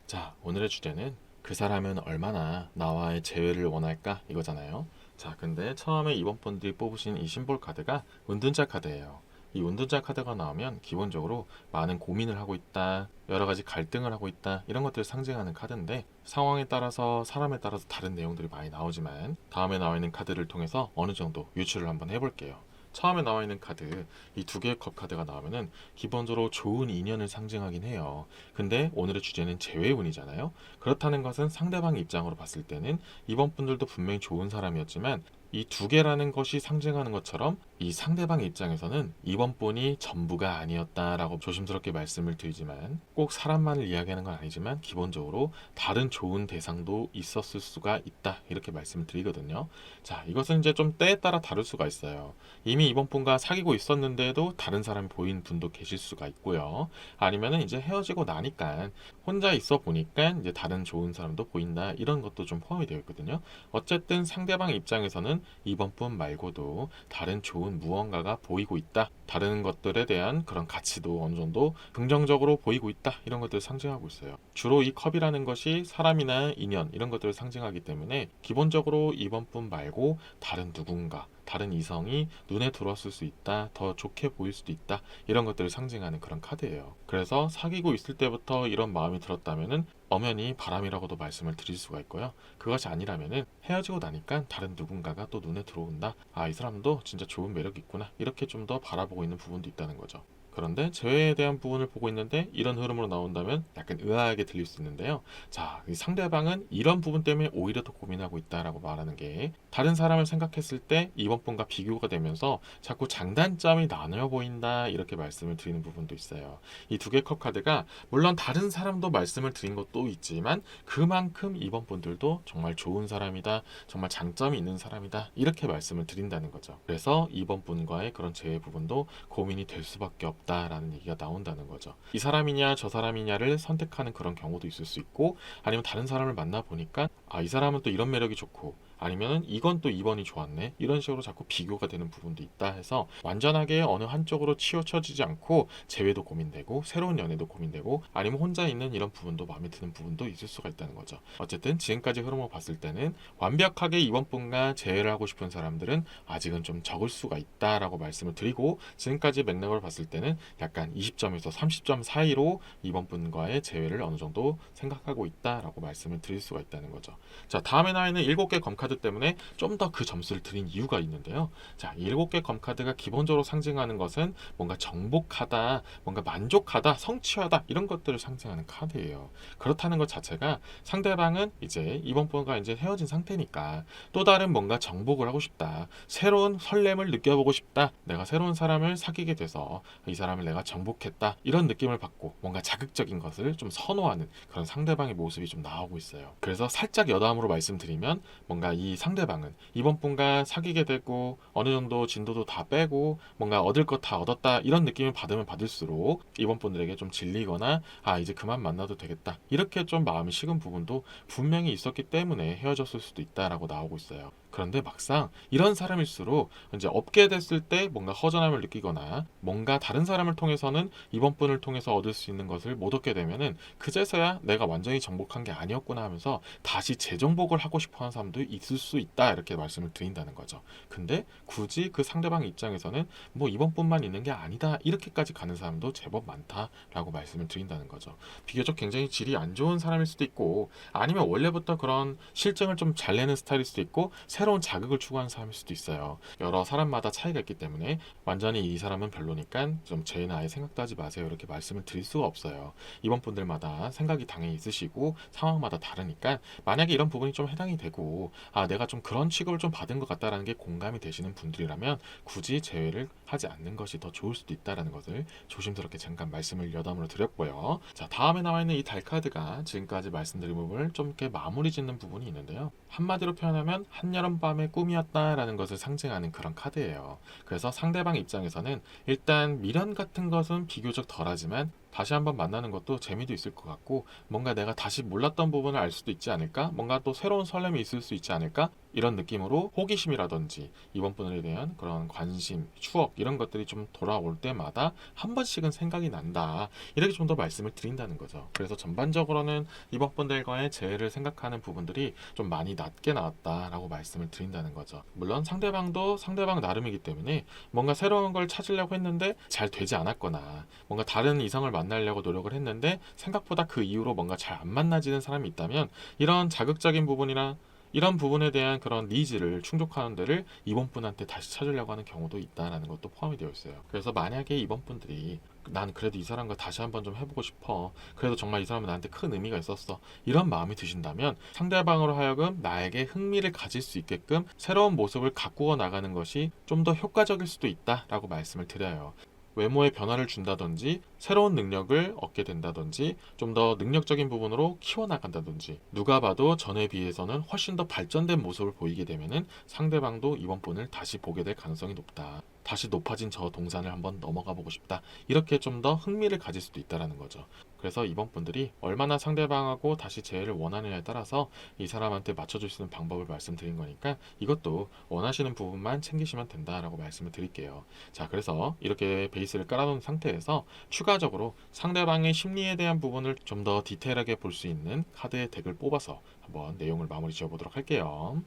자, 오늘의 주제는 그 사람은 얼마나 나와의 재회를 원할까 이거잖아요. 자, 근데 처음에 이번 분들이 뽑으신 이 심볼 카드가 은둔자 카드예요. 이 은둔자 카드가 나오면 기본적으로 많은 고민을 하고 있다, 여러 가지 갈등을 하고 있다, 이런 것들을 상징하는 카드인데 상황에 따라서 사람에 따라서 다른 내용들이 많이 나오지만 다음에 나와 있는 카드를 통해서 어느 정도 유추를 한번 해볼게요. 처음에 나와 있는 카드, 이 두 개의 컵 카드가 나오면은 기본적으로 좋은 인연을 상징하긴 해요. 근데 오늘의 주제는 재회운이잖아요. 그렇다는 것은 상대방 입장으로 봤을 때는 이번 분들도 분명히 좋은 사람이었지만 이 두 개라는 것이 상징하는 것처럼 이 상대방 입장에서는 이번 분이 전부가 아니었다라고 조심스럽게 말씀을 드리지만 꼭 사람만을 이야기하는 건 아니지만 기본적으로 다른 좋은 대상도 있었을 수가 있다 이렇게 말씀을 드리거든요. 자, 이것은 이제 좀 때에 따라 다를 수가 있어요. 이미 이번 분과 사귀고 있었는데도 다른 사람이 보이는 분도 계실 수가 있고요. 아니면은 이제 헤어지고 나니까 혼자 있어 보니까 이제 다른 좋은 사람도 보인다 이런 것도 좀 포함이 되어 있거든요. 어쨌든 상대방 입장에서는 이번 분 말고도 다른 좋은 무언가가 보이고 있다. 다른 것들에 대한 그런 가치도 어느 정도 긍정적으로 보이고 있다. 이런 것들을 상징하고 있어요. 주로 이 컵이라는 것이 사람이나 인연 이런 것들을 상징하기 때문에 기본적으로 이번 분 말고 다른 누군가 다른 이성이 눈에 들어왔을 수 있다, 더 좋게 보일 수도 있다, 이런 것들을 상징하는 그런 카드예요. 그래서 사귀고 있을 때부터 이런 마음이 들었다면은 엄연히 바람이라고도 말씀을 드릴 수가 있고요. 그것이 아니라면은 헤어지고 나니까 다른 누군가가 또 눈에 들어온다. 아, 이 사람도 진짜 좋은 매력이 있구나. 이렇게 좀 더 바라보고 있는 부분도 있다는 거죠. 그런데 재회에 대한 부분을 보고 있는데 이런 흐름으로 나온다면 약간 의아하게 들릴 수 있는데요. 자, 이 상대방은 이런 부분 때문에 오히려 더 고민하고 있다라고 말하는 게 다른 사람을 생각했을 때 이번 분과 비교가 되면서 자꾸 장단점이 나뉘어 보인다 이렇게 말씀을 드리는 부분도 있어요. 이 두 개 컵 카드가 물론 다른 사람도 말씀을 드린 것도 있지만 그만큼 이번 분들도 정말 좋은 사람이다, 정말 장점이 있는 사람이다 이렇게 말씀을 드린다는 거죠. 그래서 이번 분과의 그런 재회 부분도 고민이 될 수밖에 없다라는 얘기가 나온다는 거죠. 이 사람이냐 저 사람이냐를 선택하는 그런 경우도 있을 수 있고 아니면 다른 사람을 만나 보니까 아, 이 사람은 또 이런 매력이 좋고 아니면은 이건 또 2번이 좋았네 이런 식으로 자꾸 비교가 되는 부분도 있다 해서 완전하게 어느 한쪽으로 치우쳐지지 않고 재회도 고민되고 새로운 연애도 고민되고 아니면 혼자 있는 이런 부분도 마음에 드는 부분도 있을 수가 있다는 거죠. 어쨌든 지금까지 흐름을 봤을 때는 완벽하게 이번 분과 재회를 하고 싶은 사람들은 아직은 좀 적을 수가 있다라고 말씀을 드리고 지금까지 맥락을 봤을 때는 약간 20점에서 30점 사이로 이번 분과의 재회를 어느 정도 생각하고 있다라고 말씀을 드릴 수가 있다는 거죠. 자, 다음에 나와 있는 7개 검카드 때문에 좀 더 그 점수를 드린 이유가 있는데요. 자, 7개 검카드가 기본적으로 상징하는 것은 뭔가 정복하다, 뭔가 만족하다, 성취하다 이런 것들을 상징하는 카드예요. 그렇다는 것 자체가 상대방은 이제 이번 분과 이제 헤어진 상태니까 또 다른 뭔가 정복을 하고 싶다, 새로운 설렘을 느껴보고 싶다, 내가 새로운 사람을 사귀게 돼서 이 사람을 내가 정복했다 이런 느낌을 받고 뭔가 자극적인 것을 좀 선호하는 그런 상대방의 모습이 좀 나오고 있어요. 그래서 살짝 여담으로 말씀드리면 뭔가 이 상대방은 이번 분과 사귀게 되고 어느 정도 진도도 다 빼고 뭔가 얻을 것 다 얻었다 이런 느낌을 받으면 받을수록 이번 분들에게 좀 질리거나 아, 이제 그만 만나도 되겠다 이렇게 좀 마음이 식은 부분도 분명히 있었기 때문에 헤어졌을 수도 있다라고 나오고 있어요. 그런데 막상 이런 사람일수록 이제 없게 됐을 때 뭔가 허전함을 느끼거나 뭔가 다른 사람을 통해서는 이번 분을 통해서 얻을 수 있는 것을 못 얻게 되면은 그제서야 내가 완전히 정복한 게 아니었구나 하면서 다시 재정복을 하고 싶어 하는 사람도 있을 수 있다 이렇게 말씀을 드린다는 거죠. 근데 굳이 그 상대방 입장에서는 뭐 이번 분만 있는 게 아니다 이렇게까지 가는 사람도 제법 많다라고 말씀을 드린다는 거죠. 비교적 굉장히 질이 안 좋은 사람일 수도 있고 아니면 원래부터 그런 실증을 좀 잘 내는 스타일일 수도 있고 새로운 자극을 추구하는 사람일 수도 있어요. 여러 사람마다 차이가 있기 때문에 완전히 이 사람은 별로니까 좀 쟤는 아예 생각도 하지 마세요 이렇게 말씀을 드릴 수가 없어요. 이번 분들마다 생각이 당연히 있으시고 상황마다 다르니까 만약에 이런 부분이 좀 해당이 되고 아, 내가 좀 그런 취급을 좀 받은 것 같다라는 게 공감이 되시는 분들이라면 굳이 재회를 하지 않는 것이 더 좋을 수도 있다라는 것을 조심스럽게 잠깐 말씀을 여담으로 드렸고요. 자, 다음에 나와 있는 이 달카드가 지금까지 말씀드린 부분을 좀 이렇게 마무리 짓는 부분이 있는데요. 한마디로 표현하면 한여름밤의 꿈이었다라는 것을 상징하는 그런 카드예요. 그래서 상대방 입장에서는 일단 미련 같은 것은 비교적 덜하지만 다시 한번 만나는 것도 재미도 있을 것 같고 뭔가 내가 다시 몰랐던 부분을 알 수도 있지 않을까? 뭔가 또 새로운 설렘이 있을 수 있지 않을까? 이런 느낌으로 호기심이라든지 이번 분에 대한 그런 관심, 추억 이런 것들이 좀 돌아올 때마다 한 번씩은 생각이 난다. 이렇게 좀 더 말씀을 드린다는 거죠. 그래서 전반적으로는 이번 분들과의 재회를 생각하는 부분들이 좀 많이 낮게 나왔다라고 말씀을 드린다는 거죠. 물론 상대방도 상대방 나름이기 때문에 뭔가 새로운 걸 찾으려고 했는데 잘 되지 않았거나 뭔가 다른 이성을 만나려고 노력을 했는데 생각보다 그 이후로 뭔가 잘 안 만나지는 사람이 있다면 이런 자극적인 부분이나 이런 부분에 대한 그런 니즈를 충족하는 데를 이번 분한테 다시 찾으려고 하는 경우도 있다라는 것도 포함이 되어 있어요. 그래서 만약에 이번 분들이 난 그래도 이 사람과 다시 한번 좀 해보고 싶어. 그래도 정말 이 사람은 나한테 큰 의미가 있었어. 이런 마음이 드신다면 상대방으로 하여금 나에게 흥미를 가질 수 있게끔 새로운 모습을 가꾸어 나가는 것이 좀 더 효과적일 수도 있다라고 말씀을 드려요. 외모에 변화를 준다든지 새로운 능력을 얻게 된다든지 좀 더 능력적인 부분으로 키워나간다든지 누가 봐도 전에 비해서는 훨씬 더 발전된 모습을 보이게 되면은 상대방도 이번 분을 다시 보게 될 가능성이 높다. 다시 높아진 저 동산을 한번 넘어가 보고 싶다. 이렇게 좀 더 흥미를 가질 수도 있다라는 거죠. 그래서 이번 분들이 얼마나 상대방하고 다시 재회를 원하느냐에 따라서 이 사람한테 맞춰줄 수 있는 방법을 말씀드린 거니까 이것도 원하시는 부분만 챙기시면 된다라고 말씀을 드릴게요. 자, 그래서 이렇게 베이스를 깔아놓은 상태에서 추가적으로 상대방의 심리에 대한 부분을 좀 더 디테일하게 볼 수 있는 카드의 덱을 뽑아서 한번 내용을 마무리 지어보도록 할게요.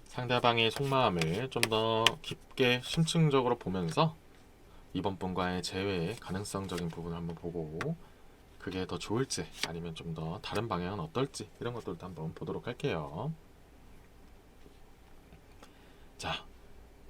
상대방의 속마음을 좀 더 깊게 심층적으로 보면서 이번 분과의 재회의 가능성적인 부분을 한번 보고 그게 더 좋을지 아니면 좀 더 다른 방향은 어떨지 이런 것들도 한번 보도록 할게요. 자,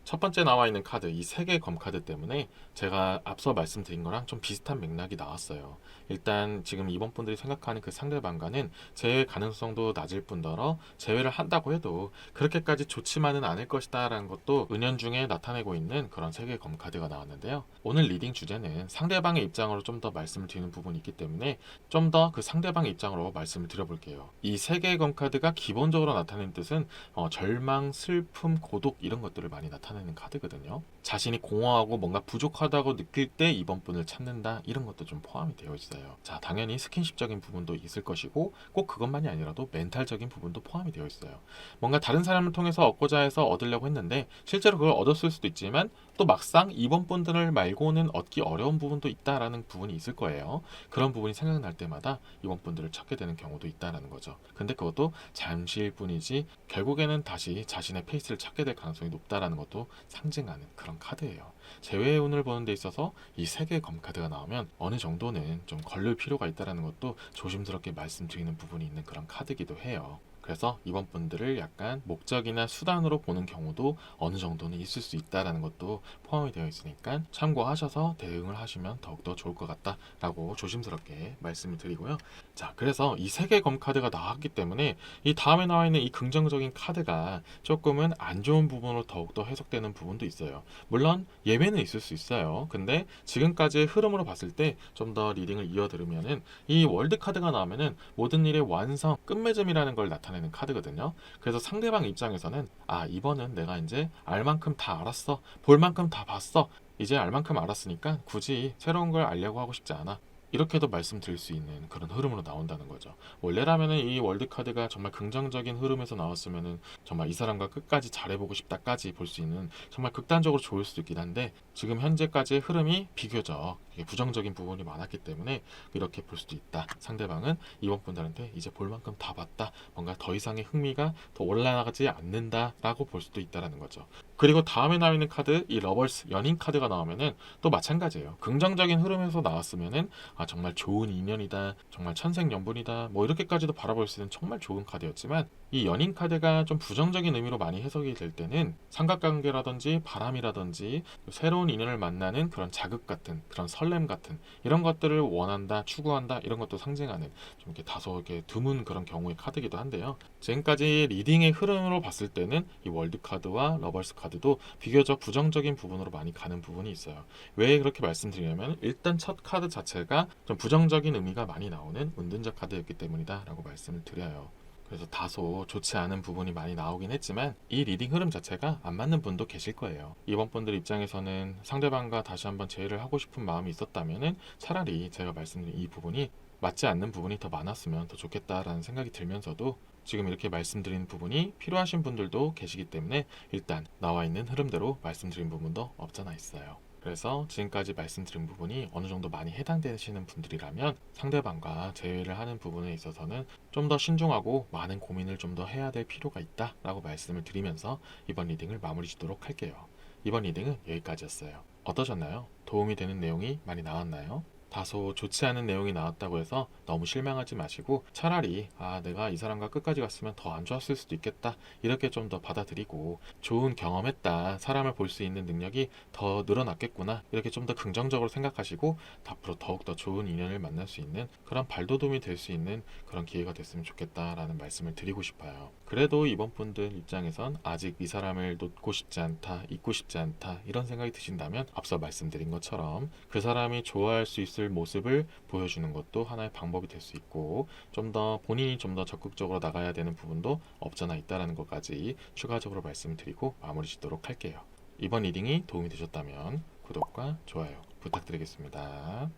첫 번째 나와 있는 카드, 이 세 개의 검 카드 때문에 제가 앞서 말씀드린 거랑 좀 비슷한 맥락이 나왔어요. 일단 지금 이번 분들이 생각하는 그 상대방과는 재회 가능성도 낮을 뿐더러 재회를 한다고 해도 그렇게까지 좋지만은 않을 것이다 라는 것도 은연중에 나타내고 있는 그런 세 개의 검 카드가 나왔는데요. 오늘 리딩 주제는 상대방의 입장으로 좀 더 말씀을 드리는 부분이 있기 때문에 좀 더 그 상대방의 입장으로 말씀을 드려볼게요. 이 세 개의 검 카드가 기본적으로 나타내는 뜻은 절망, 슬픔, 고독 이런 것들을 많이 나타내는 카드거든요. 자신이 공허하고 뭔가 부족하다고 느낄 때 이번 분을 찾는다 이런 것도 좀 포함이 되어 있어요. 자, 당연히 스킨십적인 부분도 있을 것이고 꼭 그것만이 아니라도 멘탈적인 부분도 포함이 되어 있어요. 뭔가 다른 사람을 통해서 얻고자 해서 얻으려고 했는데 실제로 그걸 얻었을 수도 있지만 또 막상 이번 분들을 말고는 얻기 어려운 부분도 있다라는 부분이 있을 거예요. 그런 부분이 생각날 때마다 이번 분들을 찾게 되는 경우도 있다라는 거죠. 근데 그것도 잠시일 뿐이지 결국에는 다시 자신의 페이스를 찾게 될 가능성이 높다라는 것도 상징하는 그런 카드예요. 재회의 운을 보는 데 있어서 이 세 개의 검카드가 나오면 어느 정도는 좀 걸릴 필요가 있다는 것도 조심스럽게 말씀드리는 부분이 있는 그런 카드이기도 해요. 그래서 이번 분들을 약간 목적이나 수단으로 보는 경우도 어느 정도는 있을 수 있다는 것도 포함이 되어 있으니까 참고하셔서 대응을 하시면 더욱더 좋을 것 같다라고 조심스럽게 말씀을 드리고요. 자, 그래서 이 세 개의 검카드가 나왔기 때문에 이 다음에 나와 있는 이 긍정적인 카드가 조금은 안 좋은 부분으로 더욱더 해석되는 부분도 있어요. 물론 예외는 있을 수 있어요. 근데 지금까지의 흐름으로 봤을 때 좀 더 리딩을 이어들으면은 이 월드 카드가 나오면은 모든 일의 완성, 끝맺음이라는 걸 나타내는 카드거든요. 그래서 상대방 입장에서는 아, 이번은 내가 이제 알 만큼 다 알았어. 볼 만큼 다 봤어. 이제 알 만큼 알았으니까 굳이 새로운 걸 알려고 하고 싶지 않아. 이렇게도 말씀드릴 수 있는 그런 흐름으로 나온다는 거죠. 원래라면은 이 월드카드가 정말 긍정적인 흐름에서 나왔으면은 정말 이 사람과 끝까지 잘해보고 싶다까지 볼 수 있는 정말 극단적으로 좋을 수도 있긴 한데 지금 현재까지의 흐름이 비교적 부정적인 부분이 많았기 때문에 이렇게 볼 수도 있다. 상대방은 이번 분들한테 이제 볼 만큼 다 봤다. 뭔가 더 이상의 흥미가 더 올라가지 않는다라고 볼 수도 있다라는 거죠. 그리고 다음에 나와 있는 카드, 이 러버스 연인 카드가 나오면은 또 마찬가지예요. 긍정적인 흐름에서 나왔으면은 아, 정말 좋은 인연이다, 정말 천생연분이다, 뭐 이렇게까지도 바라볼 수 있는 정말 좋은 카드였지만 이 연인 카드가 좀 부정적인 의미로 많이 해석이 될 때는 삼각관계라든지 바람이라든지 새로운 인연을 만나는 그런 자극 같은 그런 설렘 같은 이런 것들을 원한다, 추구한다 이런 것도 상징하는 좀 이렇게 다소 이렇게 드문 그런 경우의 카드이기도 한데요. 지금까지 리딩의 흐름으로 봤을 때는 이 월드 카드와 러버스 카드도 비교적 부정적인 부분으로 많이 가는 부분이 있어요. 왜 그렇게 말씀드리냐면 일단 첫 카드 자체가 좀 부정적인 의미가 많이 나오는 은둔자 카드였기 때문이다 라고 말씀을 드려요. 그래서 다소 좋지 않은 부분이 많이 나오긴 했지만 이 리딩 흐름 자체가 안 맞는 분도 계실 거예요. 이번 분들 입장에서는 상대방과 다시 한번 재회를 하고 싶은 마음이 있었다면은 차라리 제가 말씀드린 이 부분이 맞지 않는 부분이 더 많았으면 더 좋겠다라는 생각이 들면서도 지금 이렇게 말씀드린 부분이 필요하신 분들도 계시기 때문에 일단 나와 있는 흐름대로 말씀드린 부분도 없잖아 있어요. 그래서 지금까지 말씀드린 부분이 어느 정도 많이 해당되시는 분들이라면 상대방과 재회를 하는 부분에 있어서는 좀 더 신중하고 많은 고민을 좀 더 해야 될 필요가 있다라고 말씀을 드리면서 이번 리딩을 마무리 짓도록 할게요. 이번 리딩은 여기까지였어요. 어떠셨나요? 도움이 되는 내용이 많이 나왔나요? 다소 좋지 않은 내용이 나왔다고 해서 너무 실망하지 마시고 차라리 내가 이 사람과 끝까지 갔으면 더 안 좋았을 수도 있겠다 이렇게 좀 더 받아들이고 좋은 경험했다 사람을 볼 수 있는 능력이 더 늘어났겠구나 이렇게 좀 더 긍정적으로 생각하시고 앞으로 더욱더 좋은 인연을 만날 수 있는 그런 발돋움이 될 수 있는 그런 기회가 됐으면 좋겠다라는 말씀을 드리고 싶어요. 그래도 이번 분들 입장에선 아직 이 사람을 놓고 싶지 않다 잊고 싶지 않다 이런 생각이 드신다면 앞서 말씀드린 것처럼 그 사람이 좋아할 수 있을 모습을 보여주는 것도 하나의 방법이 될 수 있고 좀 더 본인이 좀 더 적극적으로 나가야 되는 부분도 없잖아 있다라는 것까지 추가적으로 말씀드리고 마무리 짓도록 할게요. 이번 리딩이 도움이 되셨다면 구독과 좋아요 부탁드리겠습니다.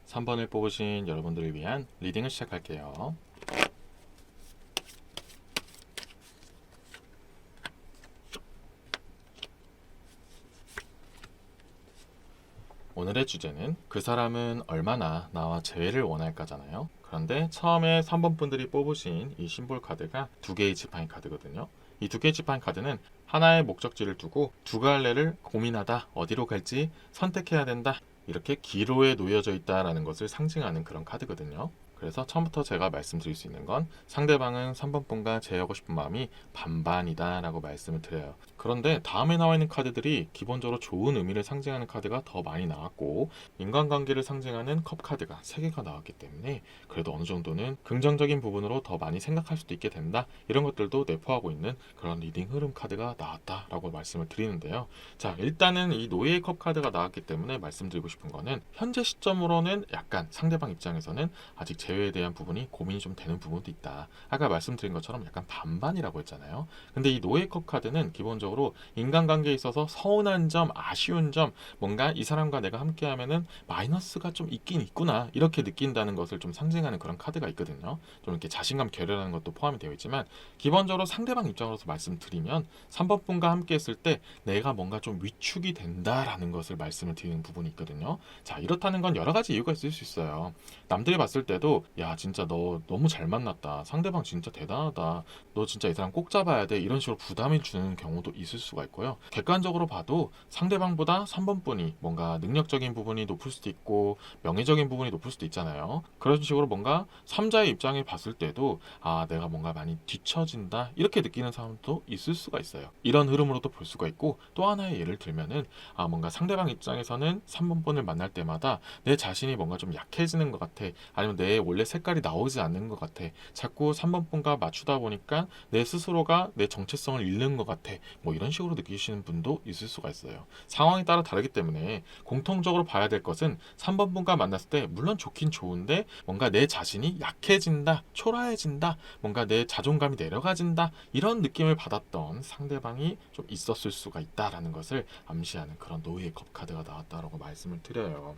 3번을 뽑으신 여러분들을 위한 리딩을 시작할게요. 오늘의 주제는 그 사람은 얼마나 나와 재회를 원할까잖아요. 그런데 처음에 3번 분들이 뽑으신 이 심볼 카드가 두 개의 지팡이 카드거든요. 이 두 개의 지팡이 카드는 하나의 목적지를 두고 두 갈래를 고민하다 어디로 갈지 선택해야 된다 이렇게 기로에 놓여져 있다라는 것을 상징하는 그런 카드거든요. 그래서 처음부터 제가 말씀드릴 수 있는 건 상대방은 3번 분과 재회하고 싶은 마음이 반반이다 라고 말씀을 드려요. 그런데 다음에 나와 있는 카드들이 기본적으로 좋은 의미를 상징하는 카드가 더 많이 나왔고 인간관계를 상징하는 컵 카드가 3개가 나왔기 때문에 그래도 어느 정도는 긍정적인 부분으로 더 많이 생각할 수도 있게 된다 이런 것들도 내포하고 있는 그런 리딩 흐름 카드가 나왔다 라고 말씀을 드리는데요. 자, 일단은 이 노예의 컵 카드가 나왔기 때문에 말씀드리고 싶은 거는 현재 시점으로는 약간 상대방 입장에서는 아직 재회에 대한 부분이 고민이 좀 되는 부분도 있다. 아까 말씀드린 것처럼 약간 반반이라고 했잖아요. 근데 이 노예 컵 카드는 기본적으로 인간관계에 있어서 서운한 점, 아쉬운 점, 뭔가 이 사람과 내가 함께하면은 마이너스가 좀 있긴 있구나 이렇게 느낀다는 것을 좀 상징하는 그런 카드가 있거든요. 좀 이렇게 자신감 결여라는 것도 포함이 되어 있지만 기본적으로 상대방 입장으로서 말씀드리면 3번 분과 함께 했을 때 내가 뭔가 좀 위축이 된다라는 것을 말씀을 드리는 부분이 있거든요. 자, 이렇다는 건 여러 가지 이유가 있을 수 있어요. 남들이 봤을 때도 야 진짜 너 너무 잘 만났다 상대방 진짜 대단하다 너 진짜 이 사람 꼭 잡아야 돼 이런 식으로 부담을 주는 경우도 있을 수가 있고요. 객관적으로 봐도 상대방보다 3번 분이 뭔가 능력적인 부분이 높을 수도 있고 명예적인 부분이 높을 수도 있잖아요. 그런 식으로 뭔가 3자의 입장에 봤을 때도 내가 뭔가 많이 뒤처진다 이렇게 느끼는 사람도 있을 수가 있어요. 이런 흐름으로도 볼 수가 있고 또 하나의 예를 들면은 뭔가 상대방 입장에서는 3번 분을 만날 때마다 내 자신이 뭔가 좀 약해지는 것 같아 아니면 내 원래 색깔이 나오지 않는 것 같아 자꾸 3번 분과 맞추다 보니까 내 스스로가 내 정체성을 잃는 것 같아 뭐 이런 식으로 느끼시는 분도 있을 수가 있어요. 상황에 따라 다르기 때문에 공통적으로 봐야 될 것은 3번 분과 만났을 때 물론 좋긴 좋은데 뭔가 내 자신이 약해진다 초라해진다 뭔가 내 자존감이 내려가진다 이런 느낌을 받았던 상대방이 좀 있었을 수가 있다라는 것을 암시하는 그런 노예의 컵 카드가 나왔다라고 말씀을 드려요.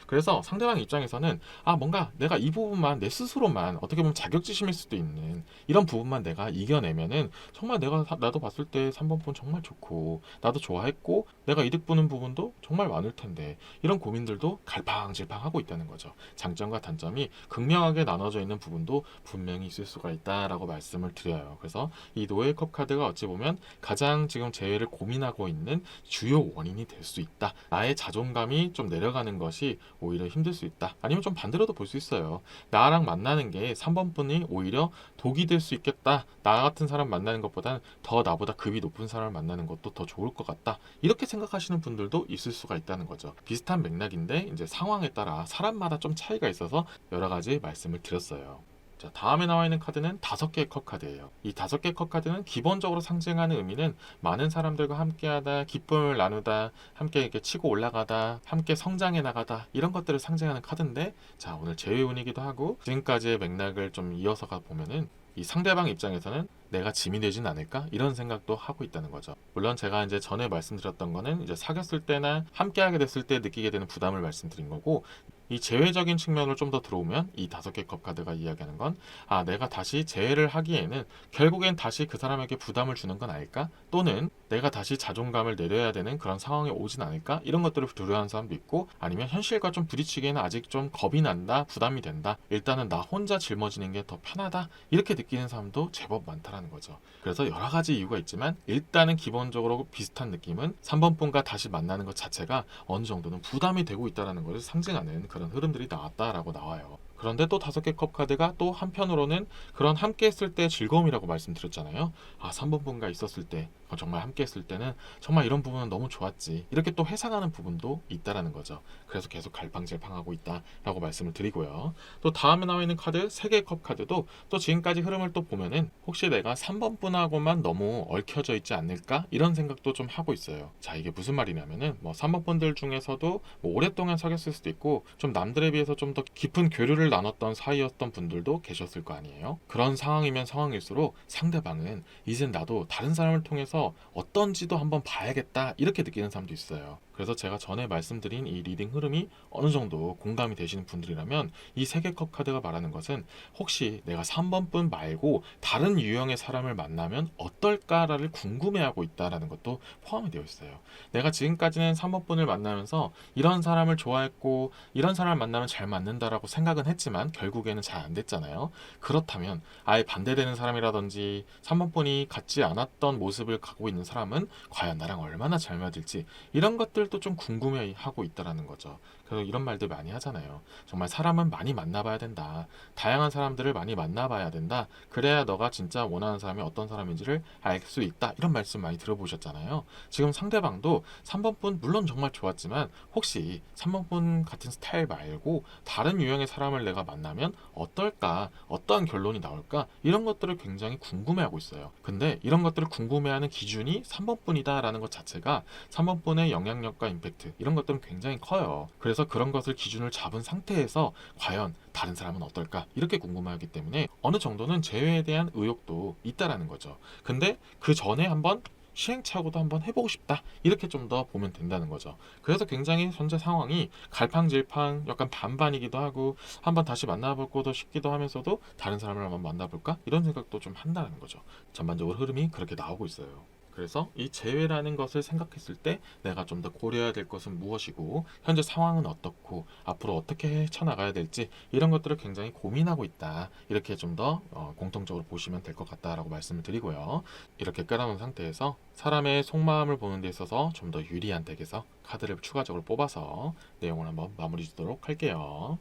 그래서 상대방 입장에서는 뭔가 내가 이 부분만 내 스스로만 어떻게 보면 자격지심일 수도 있는 이런 부분만 내가 이겨내면은 정말 나도 봤을 때 3번 분 정말 좋고 나도 좋아했고 내가 이득 보는 부분도 정말 많을 텐데 이런 고민들도 갈팡질팡하고 있다는 거죠. 장점과 단점이 극명하게 나눠져 있는 부분도 분명히 있을 수가 있다라고 말씀을 드려요. 그래서 이 노예 컵 카드가 어찌 보면 가장 지금 재회를 고민하고 있는 주요 원인이 될 수 있다. 나의 자존감이 좀 내려가는 것이 오히려 힘들 수 있다. 아니면 좀 반대로도 볼 수 있어요. 나랑 만나는 게 3번 분이 오히려 독이 될 수 있겠다. 나 같은 사람 만나는 것보다는 더 나보다 급이 높은 사람을 만나는 것도 더 좋을 것 같다. 이렇게 생각하시는 분들도 있을 수가 있다는 거죠. 비슷한 맥락인데 이제 상황에 따라 사람마다 좀 차이가 있어서 여러 가지 말씀을 드렸어요. 자, 다음에 나와 있는 카드는 5개의 컵 카드예요. 이 5개의 컵 카드는 기본적으로 상징하는 의미는 많은 사람들과 함께하다, 기쁨을 나누다, 함께 이렇게 치고 올라가다, 함께 성장해 나가다 이런 것들을 상징하는 카드인데, 자, 오늘 재회운이기도 하고 지금까지의 맥락을 좀 이어서 가 보면은 이 상대방 입장에서는 내가 짐이 되진 않을까 이런 생각도 하고 있다는 거죠. 물론 제가 이제 전에 말씀드렸던 거는 이제 사귀었을 때나 함께하게 됐을 때 느끼게 되는 부담을 말씀드린 거고, 이 재회적인 측면으로 좀 더 들어오면 이 5개 컵 카드가 이야기하는 건, 아, 내가 다시 재회를 하기에는 결국엔 다시 그 사람에게 부담을 주는 건 아닐까, 또는 내가 다시 자존감을 내려야 되는 그런 상황에 오진 않을까, 이런 것들을 두려워하는 사람도 있고, 아니면 현실과 좀 부딪히기에는 아직 좀 겁이 난다, 부담이 된다, 일단은 나 혼자 짊어지는 게 더 편하다, 이렇게 느끼는 사람도 제법 많다라는 거죠. 그래서 여러 가지 이유가 있지만 일단은 기본적으로 비슷한 느낌은 3번 분과 다시 만나는 것 자체가 어느 정도는 부담이 되고 있다는 것을 상징하는 그런 흐름들이 나왔다라고 나와요. 그런데 또 5개 컵 카드가 또 한편으로는 그런 함께 했을 때 즐거움이라고 말씀드렸잖아요. 아, 3번 분과 있었을 때, 정말 함께 했을 때는 정말 이런 부분은 너무 좋았지, 이렇게 또 회상하는 부분도 있다라는 거죠. 그래서 계속 갈팡질팡하고 있다라고 말씀을 드리고요. 또 다음에 나와 있는 카드 3개 컵 카드도 또 지금까지 흐름을 또 보면은 혹시 내가 3번 분하고만 너무 얽혀져 있지 않을까, 이런 생각도 좀 하고 있어요. 자, 이게 무슨 말이냐면은 3번 분들 중에서도 오랫동안 사귀었을 수도 있고 좀 남들에 비해서 좀 더 깊은 교류를 나눴던 사이였던 분들도 계셨을 거 아니에요. 그런 상황이면 상황일수록 상대방은 이젠 나도 다른 사람을 통해서 어떤지도 한번 봐야겠다, 이렇게 느끼는 사람도 있어요. 그래서 제가 전에 말씀드린 이 리딩 흐름이 어느 정도 공감이 되시는 분들이라면 이 3개 컵 카드가 말하는 것은 혹시 내가 3번 분 말고 다른 유형의 사람을 만나면 어떨까를 궁금해하고 있다는 것도 포함이 되어 있어요. 내가 지금까지는 3번 분을 만나면서 이런 사람을 좋아했고 이런 사람을 만나면 잘 맞는다라고 생각은 했지만 결국에는 잘 안 됐잖아요. 그렇다면 아예 반대되는 사람이라든지 3번 분이 같지 않았던 모습을 갖고 있는 사람은 과연 나랑 얼마나 잘 맞을지, 이런 것들도 좀 궁금해하고 있다라는 거죠. 그래서 이런 말들 많이 하잖아요. 정말 사람은 많이 만나봐야 된다. 다양한 사람들을 많이 만나봐야 된다. 그래야 너가 진짜 원하는 사람이 어떤 사람인지를 알 수 있다. 이런 말씀 많이 들어보셨잖아요. 지금 상대방도 3번 분 물론 정말 좋았지만 혹시 3번 분 같은 스타일 말고 다른 유형의 사람을 내가 만나면 어떨까? 어떠한 결론이 나올까? 이런 것들을 굉장히 궁금해하고 있어요. 근데 이런 것들을 궁금해하는 기준이 3번 분이다라는 것 자체가 3번 분의 영향력과 임팩트, 이런 것들은 굉장히 커요. 그래서 그런 것을 기준을 잡은 상태에서 과연 다른 사람은 어떨까, 이렇게 궁금하기 때문에 어느 정도는 재회에 대한 의욕도 있다라는 거죠. 근데 그 전에 한번 시행착오도 한번 해보고 싶다, 이렇게 좀 더 보면 된다는 거죠. 그래서 굉장히 현재 상황이 갈팡질팡, 약간 반반이기도 하고 한번 다시 만나볼고도 싶기도 하면서도 다른 사람을 한번 만나볼까, 이런 생각도 좀 한다는 거죠. 전반적으로 흐름이 그렇게 나오고 있어요. 그래서 이 재회라는 것을 생각했을 때 내가 좀 더 고려해야 될 것은 무엇이고 현재 상황은 어떻고 앞으로 어떻게 헤쳐나가야 될지, 이런 것들을 굉장히 고민하고 있다, 이렇게 좀 더 공통적으로 보시면 될 것 같다라고 말씀을 드리고요. 이렇게 깔아놓은 상태에서 사람의 속마음을 보는 데 있어서 좀 더 유리한 덱에서 카드를 추가적으로 뽑아서 내용을 한번 마무리 짓도록 할게요.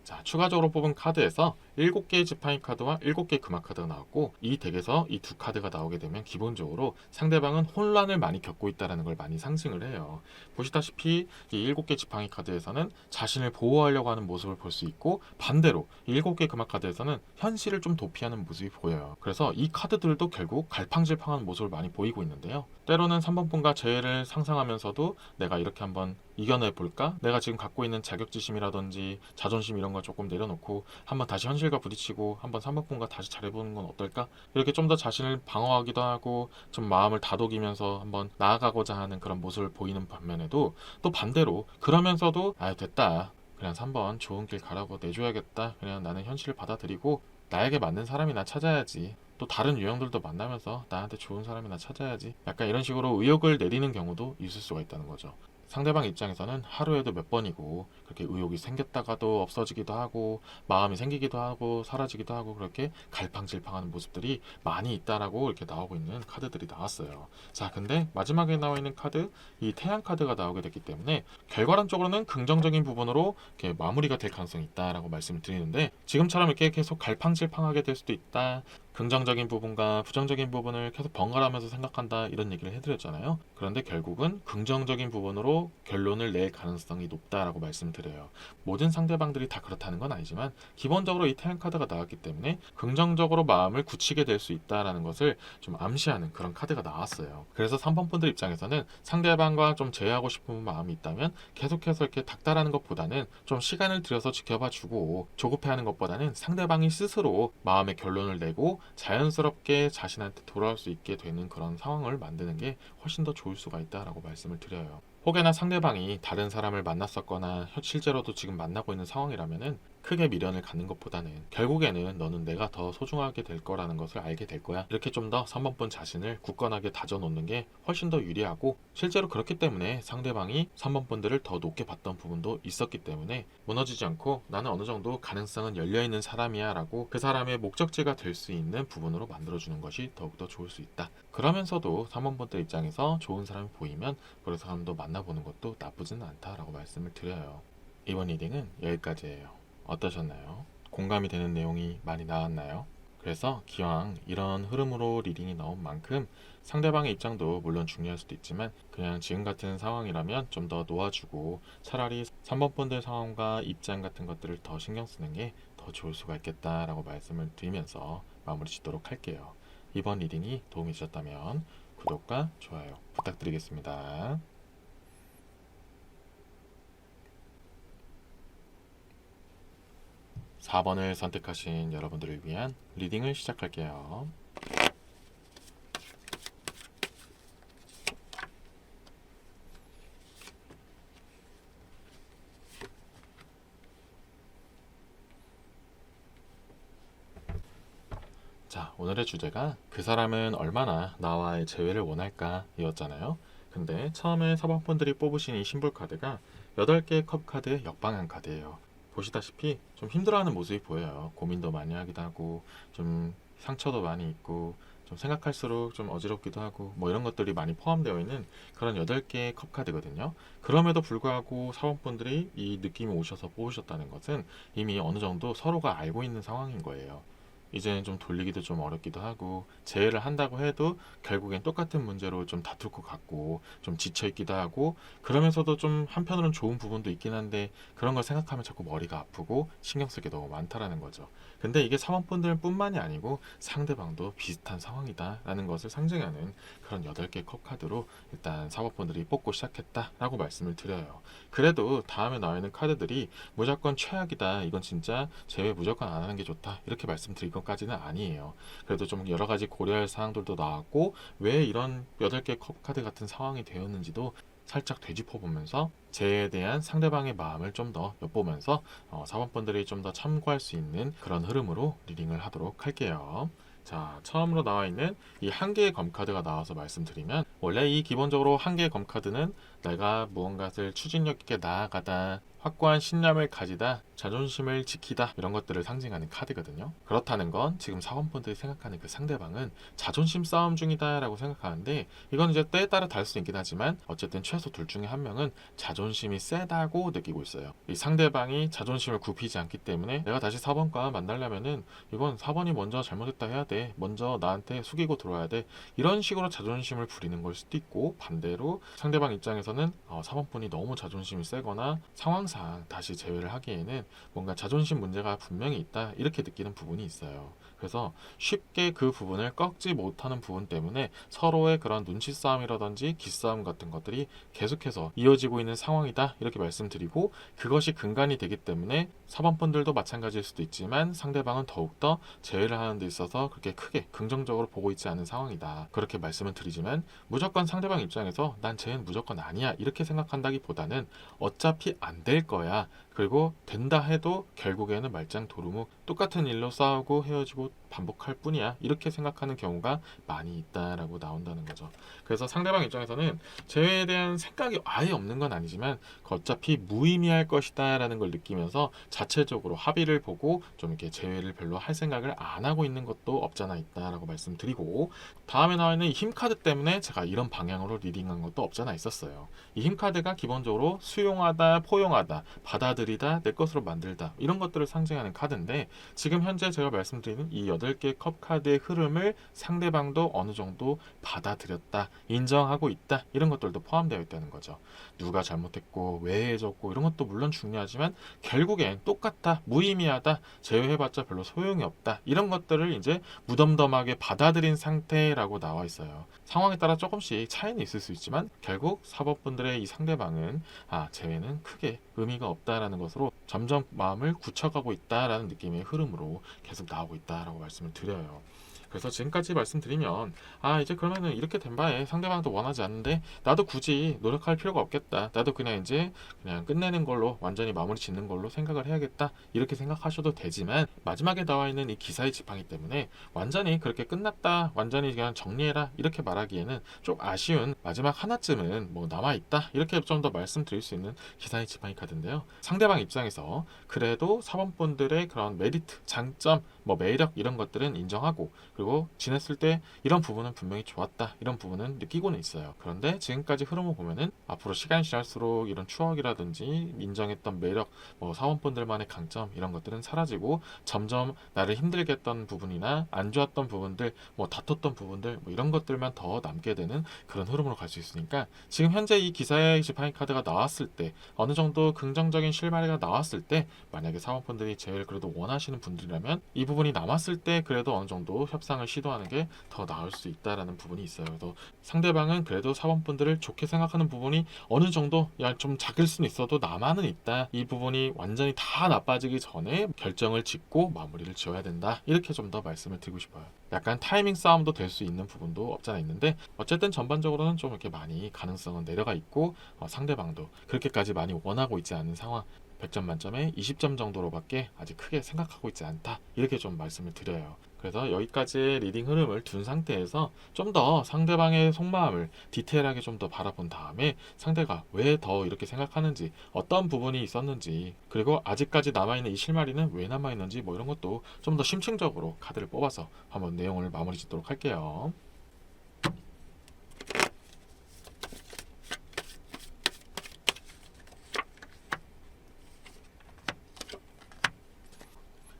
자, 추가적으로 뽑은 카드에서 7개의 지팡이 카드와 7개의 금화 카드가 나왔고, 이 덱에서 이 두 카드가 나오게 되면 기본적으로 상대방은 혼란을 많이 겪고 있다는 걸 많이 상징을 해요. 보시다시피 이 7개 지팡이 카드에서는 자신을 보호하려고 하는 모습을 볼 수 있고, 반대로 7개 금화 카드에서는 현실을 좀 도피하는 모습이 보여요. 그래서 이 카드들도 결국 갈팡질팡한 모습을 많이 보이고 있는데요. 때로는 3번 분과 재회를 상상하면서도 내가 이렇게 한번 이겨내 볼까? 내가 지금 갖고 있는 자격지심이라든지 자존심 이런 걸 조금 내려놓고 한번 다시 현실과 부딪히고 한번 3번 분과 다시 잘해보는 건 어떨까? 이렇게 좀 더 자신을 방어하기도 하고 좀 마음을 다독이면서 한번 나아가고자 하는 그런 모습을 보이는 반면에도, 또 반대로 그러면서도 아, 됐다, 그냥 3번 좋은 길 가라고 내줘야겠다, 그냥 나는 현실을 받아들이고 나에게 맞는 사람이나 찾아야지, 또 다른 유형들도 만나면서 나한테 좋은 사람이나 찾아야지, 약간 이런 식으로 의욕을 내리는 경우도 있을 수가 있다는 거죠. 상대방 입장에서는 하루에도 몇 번이고 그렇게 의욕이 생겼다가도 없어지기도 하고 마음이 생기기도 하고 사라지기도 하고 그렇게 갈팡질팡하는 모습들이 많이 있다라고 이렇게 나오고 있는 카드들이 나왔어요. 자, 근데 마지막에 나와 있는 카드, 이 태양 카드가 나오게 됐기 때문에 결과론적으로는 긍정적인 부분으로 이렇게 마무리가 될 가능성이 있다라고 말씀을 드리는데, 지금처럼 이렇게 계속 갈팡질팡하게 될 수도 있다, 긍정적인 부분과 부정적인 부분을 계속 번갈아가면서 생각한다 이런 얘기를 해드렸잖아요. 그런데 결국은 긍정적인 부분으로 결론을 낼 가능성이 높다라고 말씀드려요. 모든 상대방들이 다 그렇다는 건 아니지만 기본적으로 이 태양 카드가 나왔기 때문에 긍정적으로 마음을 굳히게 될 수 있다라는 것을 좀 암시하는 그런 카드가 나왔어요. 그래서 3번 분들 입장에서는 상대방과 좀 제외하고 싶은 마음이 있다면 계속해서 이렇게 닥달하는 것보다는 좀 시간을 들여서 지켜봐 주고 조급해하는 것보다는 상대방이 스스로 마음의 결론을 내고 자연스럽게 자신한테 돌아올 수 있게 되는 그런 상황을 만드는 게 훨씬 더 좋을 수가 있다라고 말씀을 드려요. 혹여나 상대방이 다른 사람을 만났었거나 실제로도 지금 만나고 있는 상황이라면은 크게 미련을 갖는 것보다는 결국에는 너는 내가 더 소중하게 될 거라는 것을 알게 될 거야. 이렇게 좀 더 3번분 자신을 굳건하게 다져놓는 게 훨씬 더 유리하고 실제로 그렇기 때문에 상대방이 3번분들을 더 높게 봤던 부분도 있었기 때문에 무너지지 않고 나는 어느 정도 가능성은 열려있는 사람이야 라고 그 사람의 목적지가 될 수 있는 부분으로 만들어주는 것이 더욱더 좋을 수 있다. 그러면서도 3번분들 입장에서 좋은 사람이 보이면 그 사람도 만나보는 것도 나쁘지는 않다라고 말씀을 드려요. 이번 리딩은 여기까지예요. 어떠셨나요? 공감이 되는 내용이 많이 나왔나요? 그래서 기왕 이런 흐름으로 리딩이 나온 만큼 상대방의 입장도 물론 중요할 수도 있지만 그냥 지금 같은 상황이라면 좀 더 놓아주고 차라리 3번 분들 상황과 입장 같은 것들을 더 신경 쓰는 게 더 좋을 수가 있겠다라고 말씀을 드리면서 마무리 짓도록 할게요. 이번 리딩이 도움이 되셨다면 구독과 좋아요 부탁드리겠습니다. 4번을 선택하신 여러분들을 위한 리딩을 시작할게요. 자, 오늘의 주제가 그 사람은 얼마나 나와의 재회를 원할까 이었잖아요. 근데 처음에 4번 분들이 뽑으신 이 심볼 카드가 8개의 컵 카드의 역방향 카드예요. 보시다시피 좀 힘들어하는 모습이 보여요. 고민도 많이 하기도 하고 좀 상처도 많이 있고 좀 생각할수록 좀 어지럽기도 하고 뭐 이런 것들이 많이 포함되어 있는 그런 8개의 컵 카드거든요. 그럼에도 불구하고 사원분들이 이 느낌이 오셔서 뽑으셨다는 것은 이미 어느 정도 서로가 알고 있는 상황인 거예요. 이제는 좀 돌리기도 좀 어렵기도 하고 재회를 한다고 해도 결국엔 똑같은 문제로 좀 다툴 것 같고 좀 지쳐있기도 하고 그러면서도 좀 한편으로는 좋은 부분도 있긴 한데 그런 걸 생각하면 자꾸 머리가 아프고 신경 쓸 게 너무 많다라는 거죠. 근데 이게 사원분들 뿐만이 아니고 상대방도 비슷한 상황이다 라는 것을 상징하는 그런 8개 컵 카드로 일단 사법분들이 뽑고 시작했다라고 말씀을 드려요. 그래도 다음에 나와 있는 카드들이 무조건 최악이다 이건 진짜 제외 무조건 안 하는 게 좋다 이렇게 말씀드릴 것까지는 아니에요. 그래도 좀 여러 가지 고려할 사항들도 나왔고 왜 이런 8개 컵 카드 같은 상황이 되었는지도 살짝 되짚어보면서 재에 대한 상대방의 마음을 좀 더 엿보면서 4번분들이 좀 더 참고할 수 있는 그런 흐름으로 리딩을 하도록 할게요. 자, 처음으로 나와 있는 이 한 개의 검카드가 나와서 말씀드리면 원래 이 기본적으로 한 개의 검카드는 내가 무언가를 추진력 있게 나아가다 확고한 신념을 가지다 자존심을 지키다 이런 것들을 상징하는 카드거든요. 그렇다는 건 지금 사원분들이 생각하는 그 상대방은 자존심 싸움 중이다 라고 생각하는데 이건 이제 때에 따라 다를 수 있긴 하지만 어쨌든 최소 둘 중에 한 명은 자존심이 세다고 느끼고 있어요. 이 상대방이 자존심을 굽히지 않기 때문에 내가 다시 4번과 만나려면은 이건 4번이 먼저 잘못했다 해야 돼. 먼저 나한테 숙이고 들어와야 돼. 이런 식으로 자존심을 부리는 걸 수도 있고 반대로 상대방 입장에서는 4번분이 너무 자존심이 세거나 상황상 다시 재회를 하기에는 뭔가 자존심 문제가 분명히 있다 이렇게 느끼는 부분이 있어요. 그래서 쉽게 그 부분을 꺾지 못하는 부분 때문에 서로의 그런 눈치 싸움이라든지 기싸움 같은 것들이 계속해서 이어지고 있는 상황이다 이렇게 말씀드리고 그것이 근간이 되기 때문에 4번분들도 마찬가지일 수도 있지만 상대방은 더욱더 재회를 하는 데 있어서 그렇게 크게 긍정적으로 보고 있지 않은 상황이다 그렇게 말씀을 드리지만 무조건 상대방 입장에서 난 쟤는 무조건 아니야 이렇게 생각한다기보다는 어차피 안 될 거야 그리고 된다 해도 결국에는 말짱 도루묵 똑같은 일로 싸우고 헤어지고 반복할 뿐이야 이렇게 생각하는 경우가 많이 있다라고 나온다는 거죠. 그래서 상대방 입장에서는 재회에 대한 생각이 아예 없는 건 아니지만 어차피 무의미할 것이다 라는 걸 느끼면서 자체적으로 합의를 보고 좀 이렇게 재회를 별로 할 생각을 안 하고 있는 것도 없잖아 있다라고 말씀드리고 다음에 나와 있는 이 힘카드 때문에 제가 이런 방향으로 리딩한 것도 없잖아 있었어요. 이 힘카드가 기본적으로 수용하다 포용하다 인정하다, 받아들이다, 내 것으로 만들다 이런 것들을 상징하는 카드인데 지금 현재 제가 말씀드리는 이 8개의 컵 카드의 흐름을 상대방도 어느 정도 받아들였다, 인정하고 있다 이런 것들도 포함되어 있다는 거죠. 누가 잘못했고 왜 해줬고 이런 것도 물론 중요하지만 결국엔 똑같다, 무의미하다, 제외해봤자 별로 소용이 없다 이런 것들을 이제 무덤덤하게 받아들인 상태라고 나와 있어요. 상황에 따라 조금씩 차이는 있을 수 있지만 결국 사법분들의 이 상대방은 제외는 크게 의미가 없다라는 것으로 점점 마음을 굳혀가고 있다라는 느낌의 흐름으로 계속 나오고 있다라고 말씀을 드려요. 그래서 지금까지 말씀드리면 이제 그러면은 이렇게 된 바에 상대방도 원하지 않는데 나도 굳이 노력할 필요가 없겠다, 나도 그냥 이제 그냥 끝내는 걸로 완전히 마무리 짓는 걸로 생각을 해야겠다 이렇게 생각하셔도 되지만 마지막에 나와 있는 이 기사의 지팡이 때문에 완전히 그렇게 끝났다, 완전히 그냥 정리해라 이렇게 말하기에는 좀 아쉬운 마지막 하나쯤은 뭐 남아있다 이렇게 좀 더 말씀드릴 수 있는 기사의 지팡이 카드인데요. 상대방 입장에서 그래도 사범분들의 그런 메리트, 장점, 뭐 매력 이런 것들은 인정하고 그리고 지냈을 때 이런 부분은 분명히 좋았다 이런 부분은 느끼고는 있어요. 그런데 지금까지 흐름을 보면은 앞으로 시간이 지날수록 이런 추억이라든지 인정했던 매력, 뭐 사원분들만의 강점 이런 것들은 사라지고 점점 나를 힘들게 했던 부분이나 안 좋았던 부분들, 뭐 다퉜던 부분들 뭐 이런 것들만 더 남게 되는 그런 흐름으로 갈 수 있으니까 지금 현재 이 기사의 지팡이 카드가 나왔을 때 어느 정도 긍정적인 실마리가 나왔을 때 만약에 사원분들이 제일 그래도 원하시는 분들이라면 이 부분이 남았을 때 그래도 어느 정도 협상을 시도하는 게 더 나을 수 있다라는 부분이 있어요. 그래서 상대방은 그래도 사원분들을 좋게 생각하는 부분이 어느 정도 좀 작을 수는 있어도 남아는 있다. 이 부분이 완전히 다 나빠지기 전에 결정을 짓고 마무리를 지어야 된다. 이렇게 좀 더 말씀을 드리고 싶어요. 약간 타이밍 싸움도 될 수 있는 부분도 없잖아 있는데 어쨌든 전반적으로는 좀 이렇게 많이 가능성은 내려가 있고 상대방도 그렇게까지 많이 원하고 있지 않은 상황, 100점 만점에 20점 정도로밖에 아직 크게 생각하고 있지 않다 이렇게 좀 말씀을 드려요. 그래서 여기까지의 리딩 흐름을 둔 상태에서 좀 더 상대방의 속마음을 디테일하게 좀 더 바라본 다음에 상대가 왜 더 이렇게 생각하는지, 어떤 부분이 있었는지, 그리고 아직까지 남아있는 이 실마리는 왜 남아있는지 뭐 이런 것도 좀 더 심층적으로 카드를 뽑아서 한번 내용을 마무리 짓도록 할게요.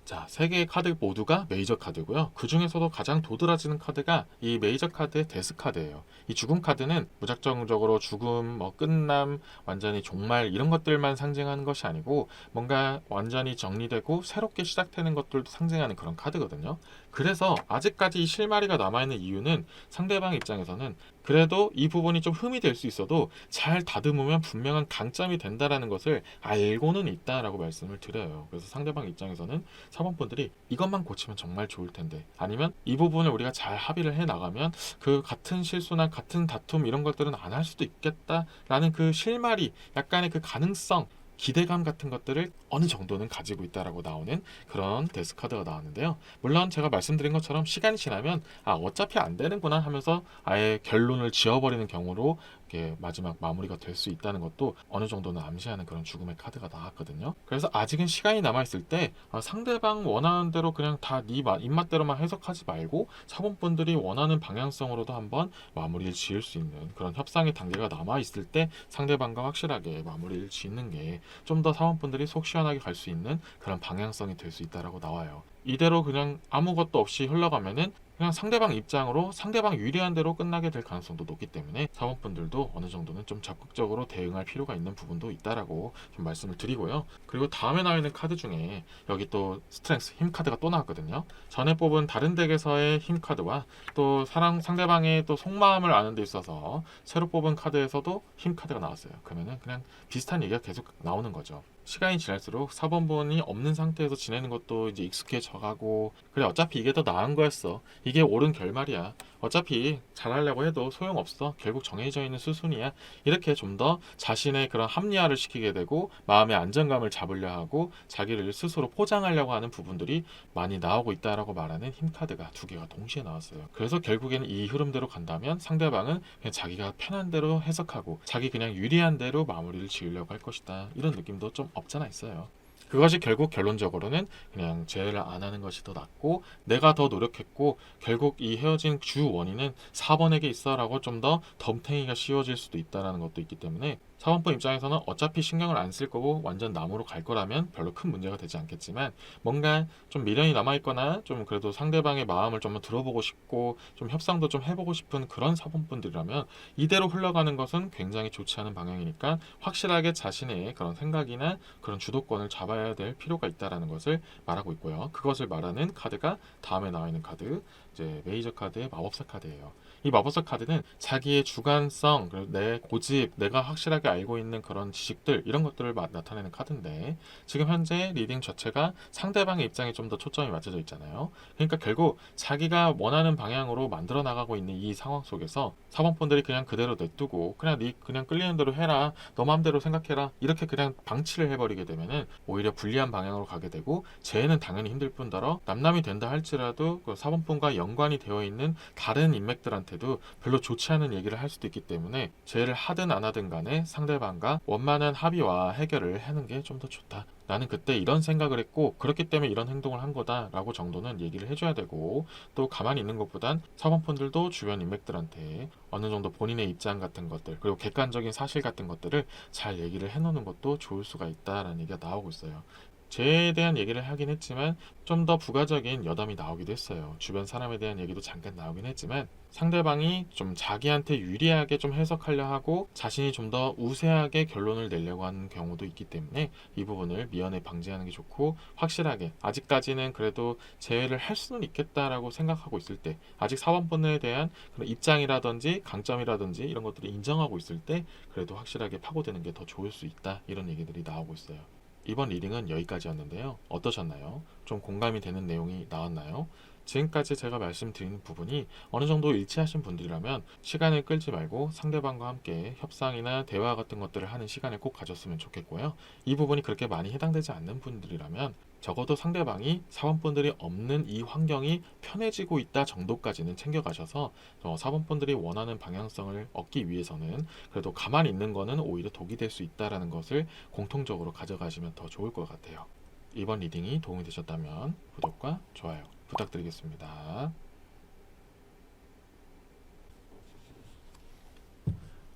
자, 세 개의 카드 모두가 메이저 카드고요. 그 중에서도 가장 도드라지는 카드가 이 메이저 카드의 데스 카드예요. 이 죽음 카드는 무작정적으로 죽음, 뭐 끝남, 완전히 종말 이런 것들만 상징하는 것이 아니고 뭔가 완전히 정리되고 새롭게 시작되는 것들도 상징하는 그런 카드거든요. 그래서 아직까지 이 실마리가 남아있는 이유는 상대방 입장에서는 그래도 이 부분이 좀 흠이 될 수 있어도 잘 다듬으면 분명한 강점이 된다라는 것을 알고는 있다라고 말씀을 드려요. 그래서 상대방 입장에서는 사범분들이 이것만 고치면 정말 좋을 텐데, 아니면 이 부분을 우리가 잘 합의를 해 나가면 그 같은 실수나 같은 다툼 이런 것들은 안 할 수도 있겠다라는 그 실마리, 약간의 그 가능성, 기대감 같은 것들을 어느 정도는 가지고 있다라고 나오는 그런 데스 카드가 나왔는데요. 물론 제가 말씀드린 것처럼 시간이 지나면 어차피 안 되는구나 하면서 아예 결론을 지어버리는 경우로 이게 마지막 마무리가 될 수 있다는 것도 어느 정도는 암시하는 그런 죽음의 카드가 나왔거든요. 그래서 아직은 시간이 남아있을 때 상대방 원하는 대로 그냥 다 네 입맛대로만 해석하지 말고 사본분들이 원하는 방향성으로도 한번 마무리를 지을 수 있는 그런 협상의 단계가 남아있을 때 상대방과 확실하게 마무리를 짓는 게 좀 더 사원분들이 속 시원하게 갈 수 있는 그런 방향성이 될 수 있다라고 나와요. 이대로 그냥 아무것도 없이 흘러가면은 그냥 상대방 입장으로 상대방 유리한 대로 끝나게 될 가능성도 높기 때문에 사원분들도 어느 정도는 좀 적극적으로 대응할 필요가 있는 부분도 있다라고 좀 말씀을 드리고요. 그리고 다음에 나와 있는 카드 중에 여기 또 스트렝스 힘 카드가 또 나왔거든요. 전에 뽑은 다른 덱에서의 힘 카드와 또 상대방의 또 속마음을 아는 데 있어서 새로 뽑은 카드에서도 힘 카드가 나왔어요. 그러면은 그냥 비슷한 얘기가 계속 나오는 거죠. 시간이 지날수록 사본본이 없는 상태에서 지내는 것도 이제 익숙해져 가고, 그래 어차피 이게 더 나은 거였어, 이게 옳은 결말이야, 어차피 잘하려고 해도 소용없어, 결국 정해져 있는 수순이야, 이렇게 좀 더 자신의 그런 합리화를 시키게 되고 마음의 안정감을 잡으려 하고 자기를 스스로 포장하려고 하는 부분들이 많이 나오고 있다라고 말하는 힘 카드가 두 개가 동시에 나왔어요. 그래서 결국에는 이 흐름대로 간다면 상대방은 그냥 자기가 편한 대로 해석하고 자기 그냥 유리한 대로 마무리를 지으려고 할 것이다, 이런 느낌도 좀 없잖아 있어요. 그것이 결국 결론적으로는 그냥 재회를 안 하는 것이 더 낫고, 내가 더 노력했고 결국 이 헤어진 주 원인은 4번에게 있어 라고 좀 더 덤탱이가 씌워질 수도 있다는 것도 있기 때문에 사원분 입장에서는 어차피 신경을 안 쓸 거고 완전 남으로 갈 거라면 별로 큰 문제가 되지 않겠지만, 뭔가 좀 미련이 남아있거나 좀 그래도 상대방의 마음을 좀 들어보고 싶고 좀 협상도 좀 해보고 싶은 그런 사원분들이라면 이대로 흘러가는 것은 굉장히 좋지 않은 방향이니까 확실하게 자신의 그런 생각이나 그런 주도권을 잡아야 될 필요가 있다라는 것을 말하고 있고요. 그것을 말하는 카드가 다음에 나와 있는 카드, 이제 메이저 카드의 마법사 카드예요. 이 마법사 카드는 자기의 주관성, 그리고 내 고집, 내가 확실하게 알고 있는 그런 지식들, 이런 것들을 나타내는 카드인데, 지금 현재 리딩 자체가 상대방의 입장에 좀 더 초점이 맞춰져 있잖아요. 그러니까 결국 자기가 원하는 방향으로 만들어 나가고 있는 이 상황 속에서 사범분들이 그냥 그대로 냅두고 그냥 네 그냥 끌리는 대로 해라, 너 마음대로 생각해라, 이렇게 그냥 방치를 해버리게 되면은 오히려 불리한 방향으로 가게 되고, 재해는 당연히 힘들 뿐더러 남남이 된다 할지라도 그 사범분과 연관이 되어 있는 다른 인맥들한테도 별로 좋지 않은 얘기를 할 수도 있기 때문에, 재해를 하든 안 하든 간에 상대방과 원만한 합의와 해결을 하는 게 좀 더 좋다. 나는 그때 이런 생각을 했고 그렇기 때문에 이런 행동을 한 거다라고 정도는 얘기를 해줘야 되고, 또 가만히 있는 것보단 사범분들도 주변 인맥들한테 어느 정도 본인의 입장 같은 것들, 그리고 객관적인 사실 같은 것들을 잘 얘기를 해놓는 것도 좋을 수가 있다라는 얘기가 나오고 있어요. 죄에 대한 얘기를 하긴 했지만 좀 더 부가적인 여담이 나오기도 했어요. 주변 사람에 대한 얘기도 잠깐 나오긴 했지만, 상대방이 좀 자기한테 유리하게 좀 해석하려 하고 자신이 좀 더 우세하게 결론을 내려고 하는 경우도 있기 때문에 이 부분을 미연에 방지하는 게 좋고, 확실하게 아직까지는 그래도 제외를 할 수는 있겠다라고 생각하고 있을 때, 아직 사원분에 대한 그런 입장이라든지 강점이라든지 이런 것들을 인정하고 있을 때 그래도 확실하게 파고드는 게 더 좋을 수 있다, 이런 얘기들이 나오고 있어요. 이번 리딩은 여기까지였는데요. 어떠셨나요? 좀 공감이 되는 내용이 나왔나요? 지금까지 제가 말씀드린 부분이 어느 정도 일치하신 분들이라면 시간을 끌지 말고 상대방과 함께 협상이나 대화 같은 것들을 하는 시간을 꼭 가졌으면 좋겠고요. 이 부분이 그렇게 많이 해당되지 않는 분들이라면 적어도 상대방이 사원분들이 없는 이 환경이 편해지고 있다 정도까지는 챙겨가셔서 사원분들이 원하는 방향성을 얻기 위해서는 그래도 가만히 있는 거는 오히려 독이 될 수 있다는 것을 공통적으로 가져가시면 더 좋을 것 같아요. 이번 리딩이 도움이 되셨다면 구독과 좋아요 부탁드리겠습니다.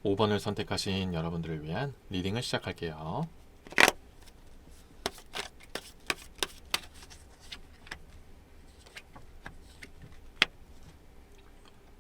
5번을 선택하신 여러분들을 위한 리딩을 시작할게요.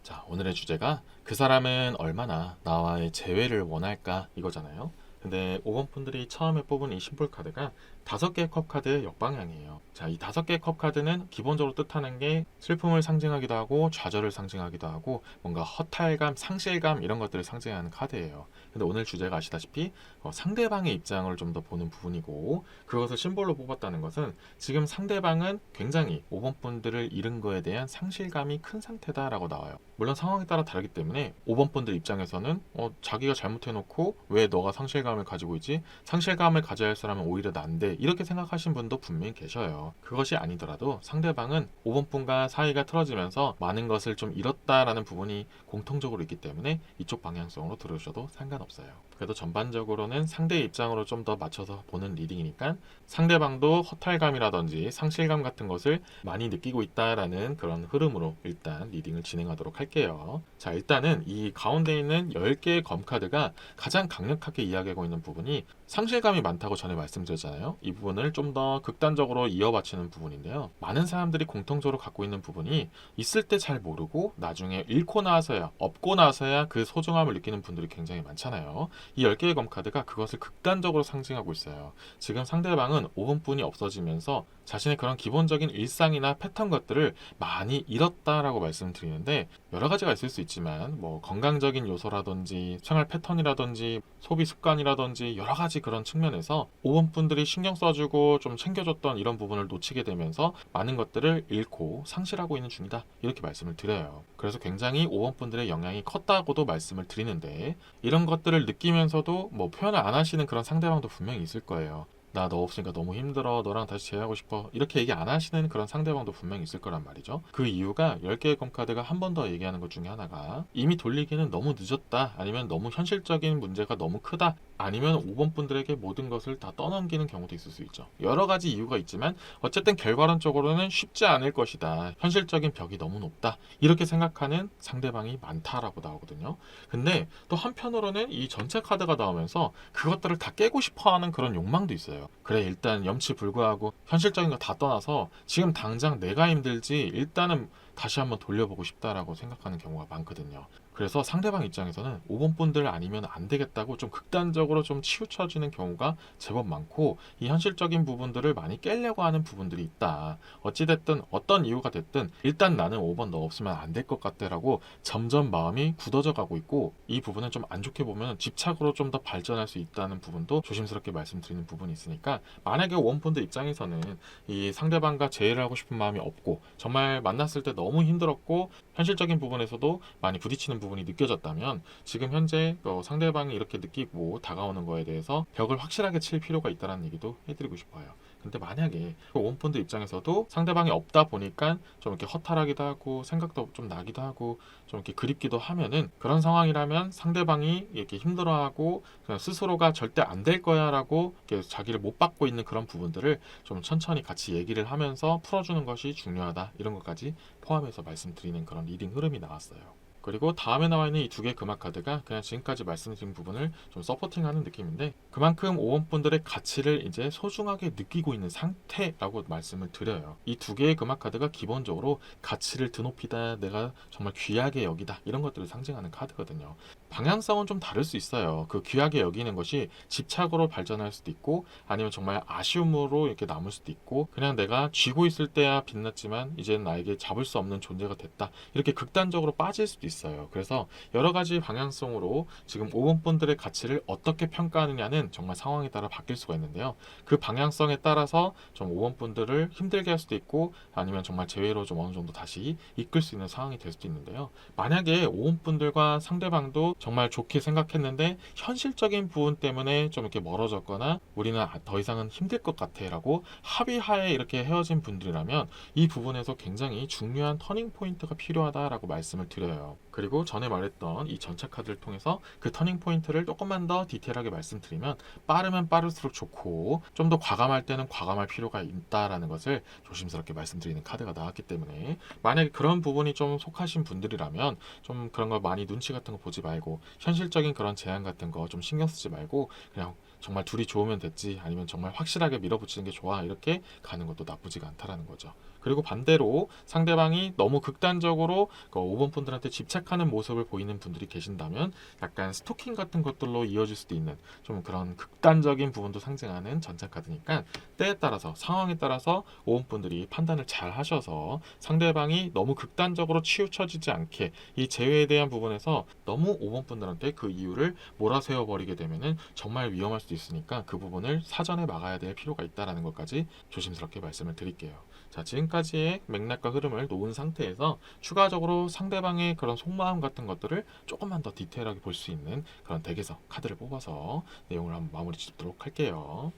자, 오늘의 주제가 그 사람은 얼마나 나와의 재회를 원할까 이거잖아요. 근데 5번 분들이 처음에 뽑은 이 심볼 카드가 5개의 컵 카드의 역방향이에요. 자, 이 5개의 컵 카드는 기본적으로 뜻하는 게 슬픔을 상징하기도 하고 좌절을 상징하기도 하고 뭔가 허탈감, 상실감 이런 것들을 상징하는 카드예요. 근데 오늘 주제가 아시다시피 상대방의 입장을 좀 더 보는 부분이고, 그것을 심볼로 뽑았다는 것은 지금 상대방은 굉장히 5번 분들을 잃은 거에 대한 상실감이 큰 상태다라고 나와요. 물론 상황에 따라 다르기 때문에 5번 분들 입장에서는 자기가 잘못해놓고 왜 너가 상실감을 가지고 있지? 상실감을 가져야 할 사람은 오히려 난데, 이렇게 생각하신 분도 분명히 계셔요. 그것이 아니더라도 상대방은 5번 분과 사이가 틀어지면서 많은 것을 좀 잃었다라는 부분이 공통적으로 있기 때문에 이쪽 방향성으로 들으셔도 상관없어요. 그래도 전반적으로는 상대의 입장으로 좀 더 맞춰서 보는 리딩이니까 상대방도 허탈감이라든지 상실감 같은 것을 많이 느끼고 있다라는 그런 흐름으로 일단 리딩을 진행하도록 할게요. 자, 일단은 이 가운데 있는 10개의 검카드가 가장 강력하게 이야기하고 있는 부분이 상실감이 많다고 전에 말씀드렸잖아요. 이 부분을 좀 더 극단적으로 이어받치는 부분인데요. 많은 사람들이 공통적으로 갖고 있는 부분이 있을 때 잘 모르고 나중에 잃고 나서야, 얻고 나서야 그 소중함을 느끼는 분들이 굉장히 많잖아요. 이 10개의 검카드가 그것을 극단적으로 상징하고 있어요. 지금 상대방은 5분뿐이 없어지면서 자신의 그런 기본적인 일상이나 패턴 것들을 많이 잃었다라고 말씀드리는데, 여러 가지가 있을 수 있지만 뭐 건강적인 요소라든지 생활 패턴이라든지 소비 습관이라든지 여러 가지 그런 측면에서 5번 분들이 신경 써주고 좀 챙겨줬던 이런 부분을 놓치게 되면서 많은 것들을 잃고 상실하고 있는 중이다, 이렇게 말씀을 드려요. 그래서 굉장히 5번 분들의 영향이 컸다고도 말씀을 드리는데, 이런 것들을 느끼면서도 뭐 표현을 안 하시는 그런 상대방도 분명히 있을 거예요. 나 너 없으니까 너무 힘들어, 너랑 다시 재회하고 싶어, 이렇게 얘기 안 하시는 그런 상대방도 분명히 있을 거란 말이죠. 그 이유가 10개의 검카드가 한 번 더 얘기하는 것 중에 하나가 이미 돌리기는 너무 늦었다, 아니면 너무 현실적인 문제가 너무 크다, 아니면 5번 분들에게 모든 것을 다 떠넘기는 경우도 있을 수 있죠. 여러 가지 이유가 있지만 어쨌든 결과론적으로는 쉽지 않을 것이다. 현실적인 벽이 너무 높다. 이렇게 생각하는 상대방이 많다라고 나오거든요. 근데 또 한편으로는 이 전체 카드가 나오면서 그것들을 다 깨고 싶어 하는 그런 욕망도 있어요. 그래, 일단 염치불구하고 현실적인 거 다 떠나서 지금 당장 내가 힘들지 일단은 다시 한번 돌려보고 싶다라고 생각하는 경우가 많거든요. 그래서 상대방 입장에서는 5번 분들 아니면 안 되겠다고 좀 극단적으로 좀 치우쳐지는 경우가 제법 많고, 이 현실적인 부분들을 많이 깨려고 하는 부분들이 있다. 어찌됐든 어떤 이유가 됐든 일단 나는 5번 너 없으면 안 될 것 같다라고 점점 마음이 굳어져 가고 있고, 이 부분은 좀 안 좋게 보면 집착으로 좀 더 발전할 수 있다는 부분도 조심스럽게 말씀드리는 부분이 있으니까, 만약에 5번 분들 입장에서는 이 상대방과 재회를 하고 싶은 마음이 없고 정말 만났을 때 너무 힘들었고 현실적인 부분에서도 많이 부딪히는 부분이 느껴졌다면, 지금 현재 상대방이 이렇게 느끼고 다가오는 거에 대해서 벽을 확실하게 칠 필요가 있다는 얘기도 해드리고 싶어요. 근데 만약에 원펀드 입장에서도 상대방이 없다 보니까 좀 이렇게 허탈하기도 하고 생각도 좀 나기도 하고 좀 이렇게 그립기도 하면은, 그런 상황이라면 상대방이 이렇게 힘들어하고 그냥 스스로가 절대 안 될 거야라고 이렇게 자기를 못 받고 있는 그런 부분들을 좀 천천히 같이 얘기를 하면서 풀어주는 것이 중요하다, 이런 것까지 포함해서 말씀드리는 그런 리딩 흐름이 나왔어요. 그리고 다음에 나와 있는 이 두 개의 금화 카드가 그냥 지금까지 말씀드린 부분을 좀 서포팅하는 느낌인데, 그만큼 5원 분들의 가치를 이제 소중하게 느끼고 있는 상태라고 말씀을 드려요. 이 두 개의 금화 카드가 기본적으로 가치를 드높이다, 내가 정말 귀하게 여기다, 이런 것들을 상징하는 카드거든요. 방향성은 좀 다를 수 있어요. 그 귀하게 여기는 것이 집착으로 발전할 수도 있고, 아니면 정말 아쉬움으로 이렇게 남을 수도 있고, 그냥 내가 쥐고 있을 때야 빛났지만 이제는 나에게 잡을 수 없는 존재가 됐다, 이렇게 극단적으로 빠질 수도 있어요. 그래서 여러 가지 방향성으로 지금 5번 분들의 가치를 어떻게 평가하느냐는 정말 상황에 따라 바뀔 수가 있는데요. 그 방향성에 따라서 좀 5번 분들을 힘들게 할 수도 있고, 아니면 정말 재회로 좀 어느 정도 다시 이끌 수 있는 상황이 될 수도 있는데요. 만약에 5번 분들과 상대방도 정말 좋게 생각했는데 현실적인 부분 때문에 좀 이렇게 멀어졌거나 우리는 더 이상은 힘들 것 같아 라고 합의하에 이렇게 헤어진 분들이라면, 이 부분에서 굉장히 중요한 터닝 포인트가 필요하다라고 말씀을 드려요. 그리고 전에 말했던 이 전차 카드를 통해서 그 터닝 포인트를 조금만 더 디테일하게 말씀드리면, 빠르면 빠를수록 좋고 좀 더 과감할 때는 과감할 필요가 있다라는 것을 조심스럽게 말씀드리는 카드가 나왔기 때문에, 만약에 그런 부분이 좀 속하신 분들이라면 좀 그런 거 많이 눈치 같은 거 보지 말고, 현실적인 그런 제한 같은 거 좀 신경 쓰지 말고 그냥 정말 둘이 좋으면 됐지, 아니면 정말 확실하게 밀어붙이는 게 좋아, 이렇게 가는 것도 나쁘지가 않다라는 거죠. 그리고 반대로 상대방이 너무 극단적으로 그 5번 분들한테 집착하는 모습을 보이는 분들이 계신다면, 약간 스토킹 같은 것들로 이어질 수도 있는 좀 그런 극단적인 부분도 상징하는 전차 카드니까, 때에 따라서 상황에 따라서 5번 분들이 판단을 잘 하셔서 상대방이 너무 극단적으로 치우쳐지지 않게 이 제외에 대한 부분에서 너무 5번 분들한테 그 이유를 몰아세워 버리게 되면은 정말 위험할 수도 있으니까, 그 부분을 사전에 막아야 될 필요가 있다라는 것까지 조심스럽게 말씀을 드릴게요. 자, 지금까지의 맥락과 흐름을 놓은 상태에서 추가적으로 상대방의 그런 속마음 같은 것들을 조금만 더 디테일하게 볼 수 있는 그런 덱에서 카드를 뽑아서 내용을 한번 마무리 짓도록 할게요.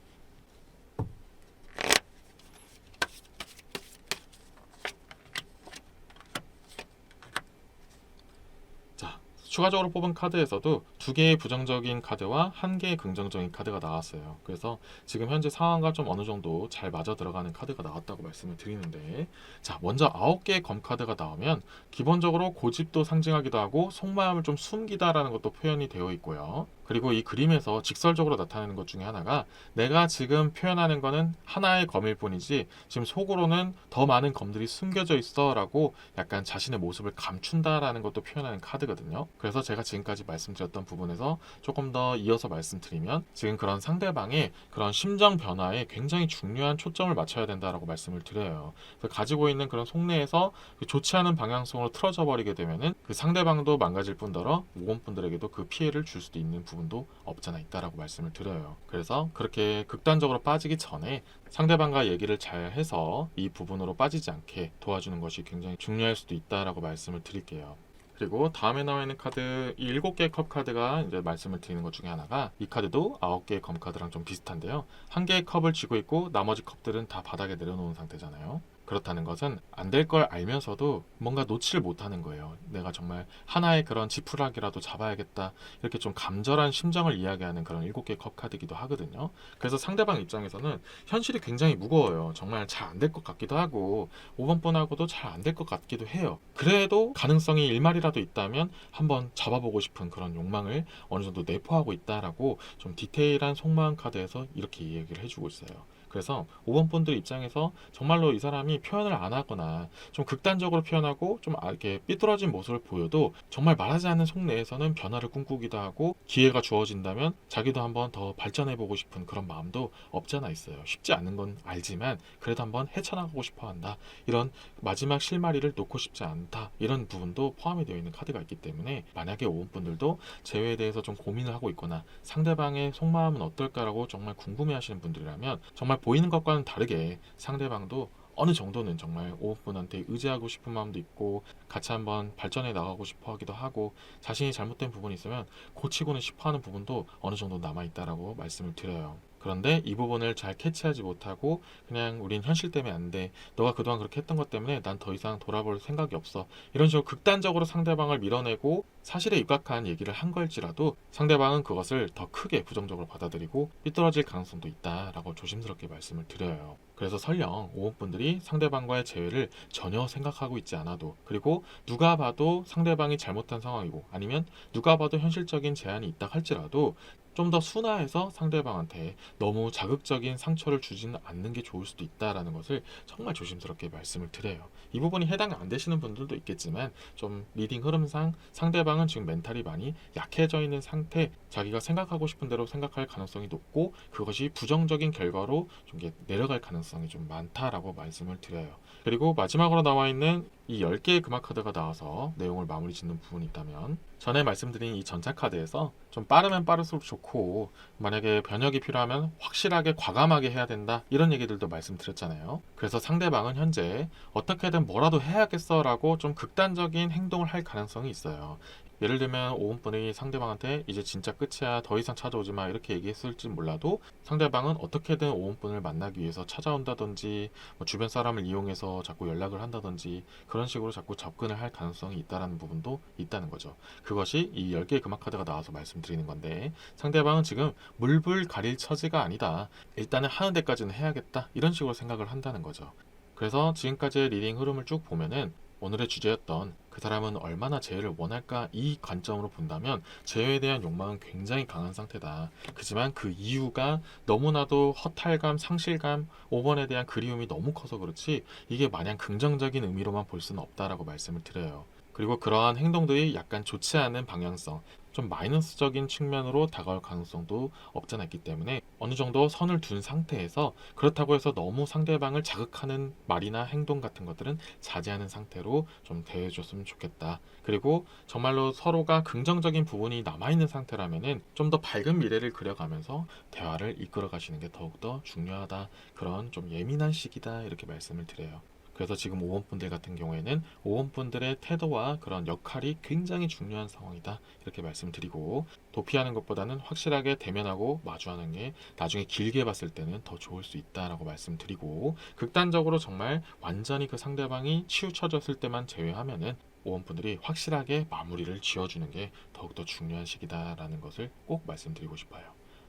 자, 추가적으로 뽑은 카드에서도 2개의 부정적인 카드와 1개의 긍정적인 카드가 나왔어요. 그래서 지금 현재 상황과 좀 어느 정도 잘 맞아 들어가는 카드가 나왔다고 말씀을 드리는데, 자, 먼저 9개의 검 카드가 나오면 기본적으로 고집도 상징하기도 하고 속마음을 좀 숨기다라는 것도 표현이 되어 있고요. 그리고 이 그림에서 직설적으로 나타나는 것 중에 하나가, 내가 지금 표현하는 거는 하나의 검일 뿐이지 지금 속으로는 더 많은 검들이 숨겨져 있어 라고 약간 자신의 모습을 감춘다라는 것도 표현하는 카드거든요. 그래서 제가 지금까지 말씀드렸던 부분에서 조금 더 이어서 말씀드리면, 지금 그런 상대방의 그런 심정 변화에 굉장히 중요한 초점을 맞춰야 된다라고 말씀을 드려요. 그래서 가지고 있는 그런 속내에서 좋지 않은 방향성으로 틀어져 버리게 되면은 그 상대방도 망가질 뿐더러 5번 분들에게도 그 피해를 줄 수도 있는 부분도 없잖아 있다라고 말씀을 드려요. 그래서 그렇게 극단적으로 빠지기 전에 상대방과 얘기를 잘 해서 이 부분으로 빠지지 않게 도와주는 것이 굉장히 중요할 수도 있다라고 말씀을 드릴게요. 그리고 다음에 나와 있는 카드, 이 7개의 컵 카드가 이제 말씀을 드리는 것 중에 하나가, 이 카드도 9개의 검 카드랑 좀 비슷한데요. 한 개의 컵을 쥐고 있고 나머지 컵들은 다 바닥에 내려놓은 상태잖아요. 그렇다는 것은 안 될 걸 알면서도 뭔가 놓지를 못하는 거예요. 내가 정말 하나의 그런 지푸라기라도 잡아야겠다. 이렇게 좀 감절한 심정을 이야기하는 그런 7개의 컵 카드이기도 하거든요. 그래서 상대방 입장에서는 현실이 굉장히 무거워요. 정말 잘 안 될 것 같기도 하고 5번 분하고도 잘 안 될 것 같기도 해요. 그래도 가능성이 1마리라도 있다면 한번 잡아보고 싶은 그런 욕망을 어느 정도 내포하고 있다라고 좀 디테일한 속마음 카드에서 이렇게 얘기를 해주고 있어요. 그래서 5번 분들 입장에서 정말로 이 사람이 표현을 안 하거나 좀 극단적으로 표현하고 좀 이렇게 삐뚤어진 모습을 보여도 정말 말하지 않는 속내에서는 변화를 꿈꾸기도 하고 기회가 주어진다면 자기도 한번 더 발전해보고 싶은 그런 마음도 없지 않아 있어요. 쉽지 않은 건 알지만 그래도 한번 헤쳐나가고 싶어 한다. 이런 마지막 실마리를 놓고 싶지 않다. 이런 부분도 포함이 되어 있는 카드가 있기 때문에 만약에 5번 분들도 재회에 대해서 좀 고민을 하고 있거나 상대방의 속마음은 어떨까라고 정말 궁금해하시는 분들이라면 정말 보이는 것과는 다르게 상대방도 어느 정도는 정말 오분한테 의지하고 싶은 마음도 있고 같이 한번 발전해 나가고 싶어 하기도 하고 자신이 잘못된 부분이 있으면 고치고는 싶어 하는 부분도 어느 정도 남아있다라고 말씀을 드려요. 그런데 이 부분을 잘 캐치하지 못하고 그냥 우린 현실 때문에 안 돼. 너가 그동안 그렇게 했던 것 때문에 난 더 이상 돌아볼 생각이 없어. 이런 식으로 극단적으로 상대방을 밀어내고 사실에 입각한 얘기를 한 걸지라도 상대방은 그것을 더 크게 부정적으로 받아들이고 삐뚤어질 가능성도 있다라고 조심스럽게 말씀을 드려요. 그래서 설령 5번 분들이 상대방과의 재회를 전혀 생각하고 있지 않아도 그리고 누가 봐도 상대방이 잘못한 상황이고 아니면 누가 봐도 현실적인 제한이 있다 할지라도 좀 더 순화해서 상대방한테 너무 자극적인 상처를 주지는 않는 게 좋을 수도 있다라는 것을 정말 조심스럽게 말씀을 드려요. 이 부분이 해당이 안 되시는 분들도 있겠지만 좀 리딩 흐름상 상대방은 지금 멘탈이 많이 약해져 있는 상태, 자기가 생각하고 싶은 대로 생각할 가능성이 높고 그것이 부정적인 결과로 좀 내려갈 가능성이 좀 많다라고 말씀을 드려요. 그리고 마지막으로 나와 있는 이 10개의 금화 카드가 나와서 내용을 마무리 짓는 부분이 있다면 전에 말씀드린 이 전차 카드에서 좀 빠르면 빠를수록 좋고 만약에 변혁이 필요하면 확실하게 과감하게 해야 된다 이런 얘기들도 말씀드렸잖아요. 그래서 상대방은 현재 어떻게든 뭐라도 해야겠어 라고 좀 극단적인 행동을 할 가능성이 있어요. 예를 들면 5번 분이 상대방한테 이제 진짜 끝이야 더 이상 찾아오지 마 이렇게 얘기했을지 몰라도 상대방은 어떻게든 5번 분을 만나기 위해서 찾아온다든지 뭐 주변 사람을 이용해서 자꾸 연락을 한다든지 그런 식으로 자꾸 접근을 할 가능성이 있다는 부분도 있다는 거죠. 그것이 이 10개의 금화 카드가 나와서 말씀드리는 건데 상대방은 지금 물불 가릴 처지가 아니다. 일단은 하는 데까지는 해야겠다. 이런 식으로 생각을 한다는 거죠. 그래서 지금까지의 리딩 흐름을 쭉 보면은 오늘의 주제였던 그 사람은 얼마나 재회를 원할까 이 관점으로 본다면 재회에 대한 욕망은 굉장히 강한 상태다. 그지만 그 이유가 너무나도 허탈감, 상실감, 5번에 대한 그리움이 너무 커서 그렇지 이게 마냥 긍정적인 의미로만 볼 수는 없다라고 말씀을 드려요. 그리고 그러한 행동들이 약간 좋지 않은 방향성, 좀 마이너스적인 측면으로 다가올 가능성도 없잖아 있기 때문에 어느 정도 선을 둔 상태에서 그렇다고 해서 너무 상대방을 자극하는 말이나 행동 같은 것들은 자제하는 상태로 좀 대해줬으면 좋겠다. 그리고 정말로 서로가 긍정적인 부분이 남아있는 상태라면은 좀 더 밝은 미래를 그려가면서 대화를 이끌어 가시는 게 더욱더 중요하다. 그런 좀 예민한 시기다. 이렇게 말씀을 드려요. 그래서 지금 5번 분들 같은 경우에는 5번 분들의 태도와 그런 역할이 굉장히 중요한 상황이다. 이렇게 말씀드리고 도피하는 것보다는 확실하게 대면하고 마주하는 게 나중에 길게 봤을 때는 더 좋을 수 있다라고 말씀드리고 극단적으로 정말 완전히 그 상대방이 치우쳐졌을 때만 제외하면은 5번 분들이 확실하게 마무리를 지어주는 게 더욱더 중요한 시기다라는 것을 꼭 말씀드리고 싶어요.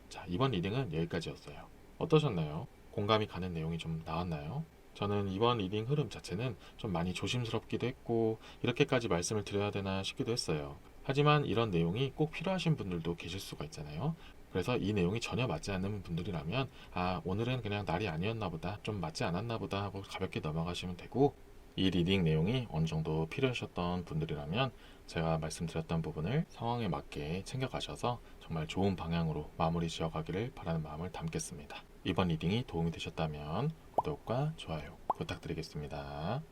자, 이번 리딩은 여기까지였어요. 어떠셨나요? 공감이 가는 내용이 좀 나왔나요? 저는 이번 리딩 흐름 자체는 좀 많이 조심스럽기도 했고 이렇게까지 말씀을 드려야 되나 싶기도 했어요. 하지만 이런 내용이 꼭 필요하신 분들도 계실 수가 있잖아요. 그래서 이 내용이 전혀 맞지 않는 분들이라면 아 오늘은 그냥 날이 아니었나 보다 좀 맞지 않았나 보다 하고 가볍게 넘어가시면 되고 이 리딩 내용이 어느 정도 필요하셨던 분들이라면 제가 말씀드렸던 부분을 상황에 맞게 챙겨가셔서 정말 좋은 방향으로 마무리 지어가기를 바라는 마음을 담겠습니다. 이번 리딩이 도움이 되셨다면 구독과 좋아요 부탁드리겠습니다.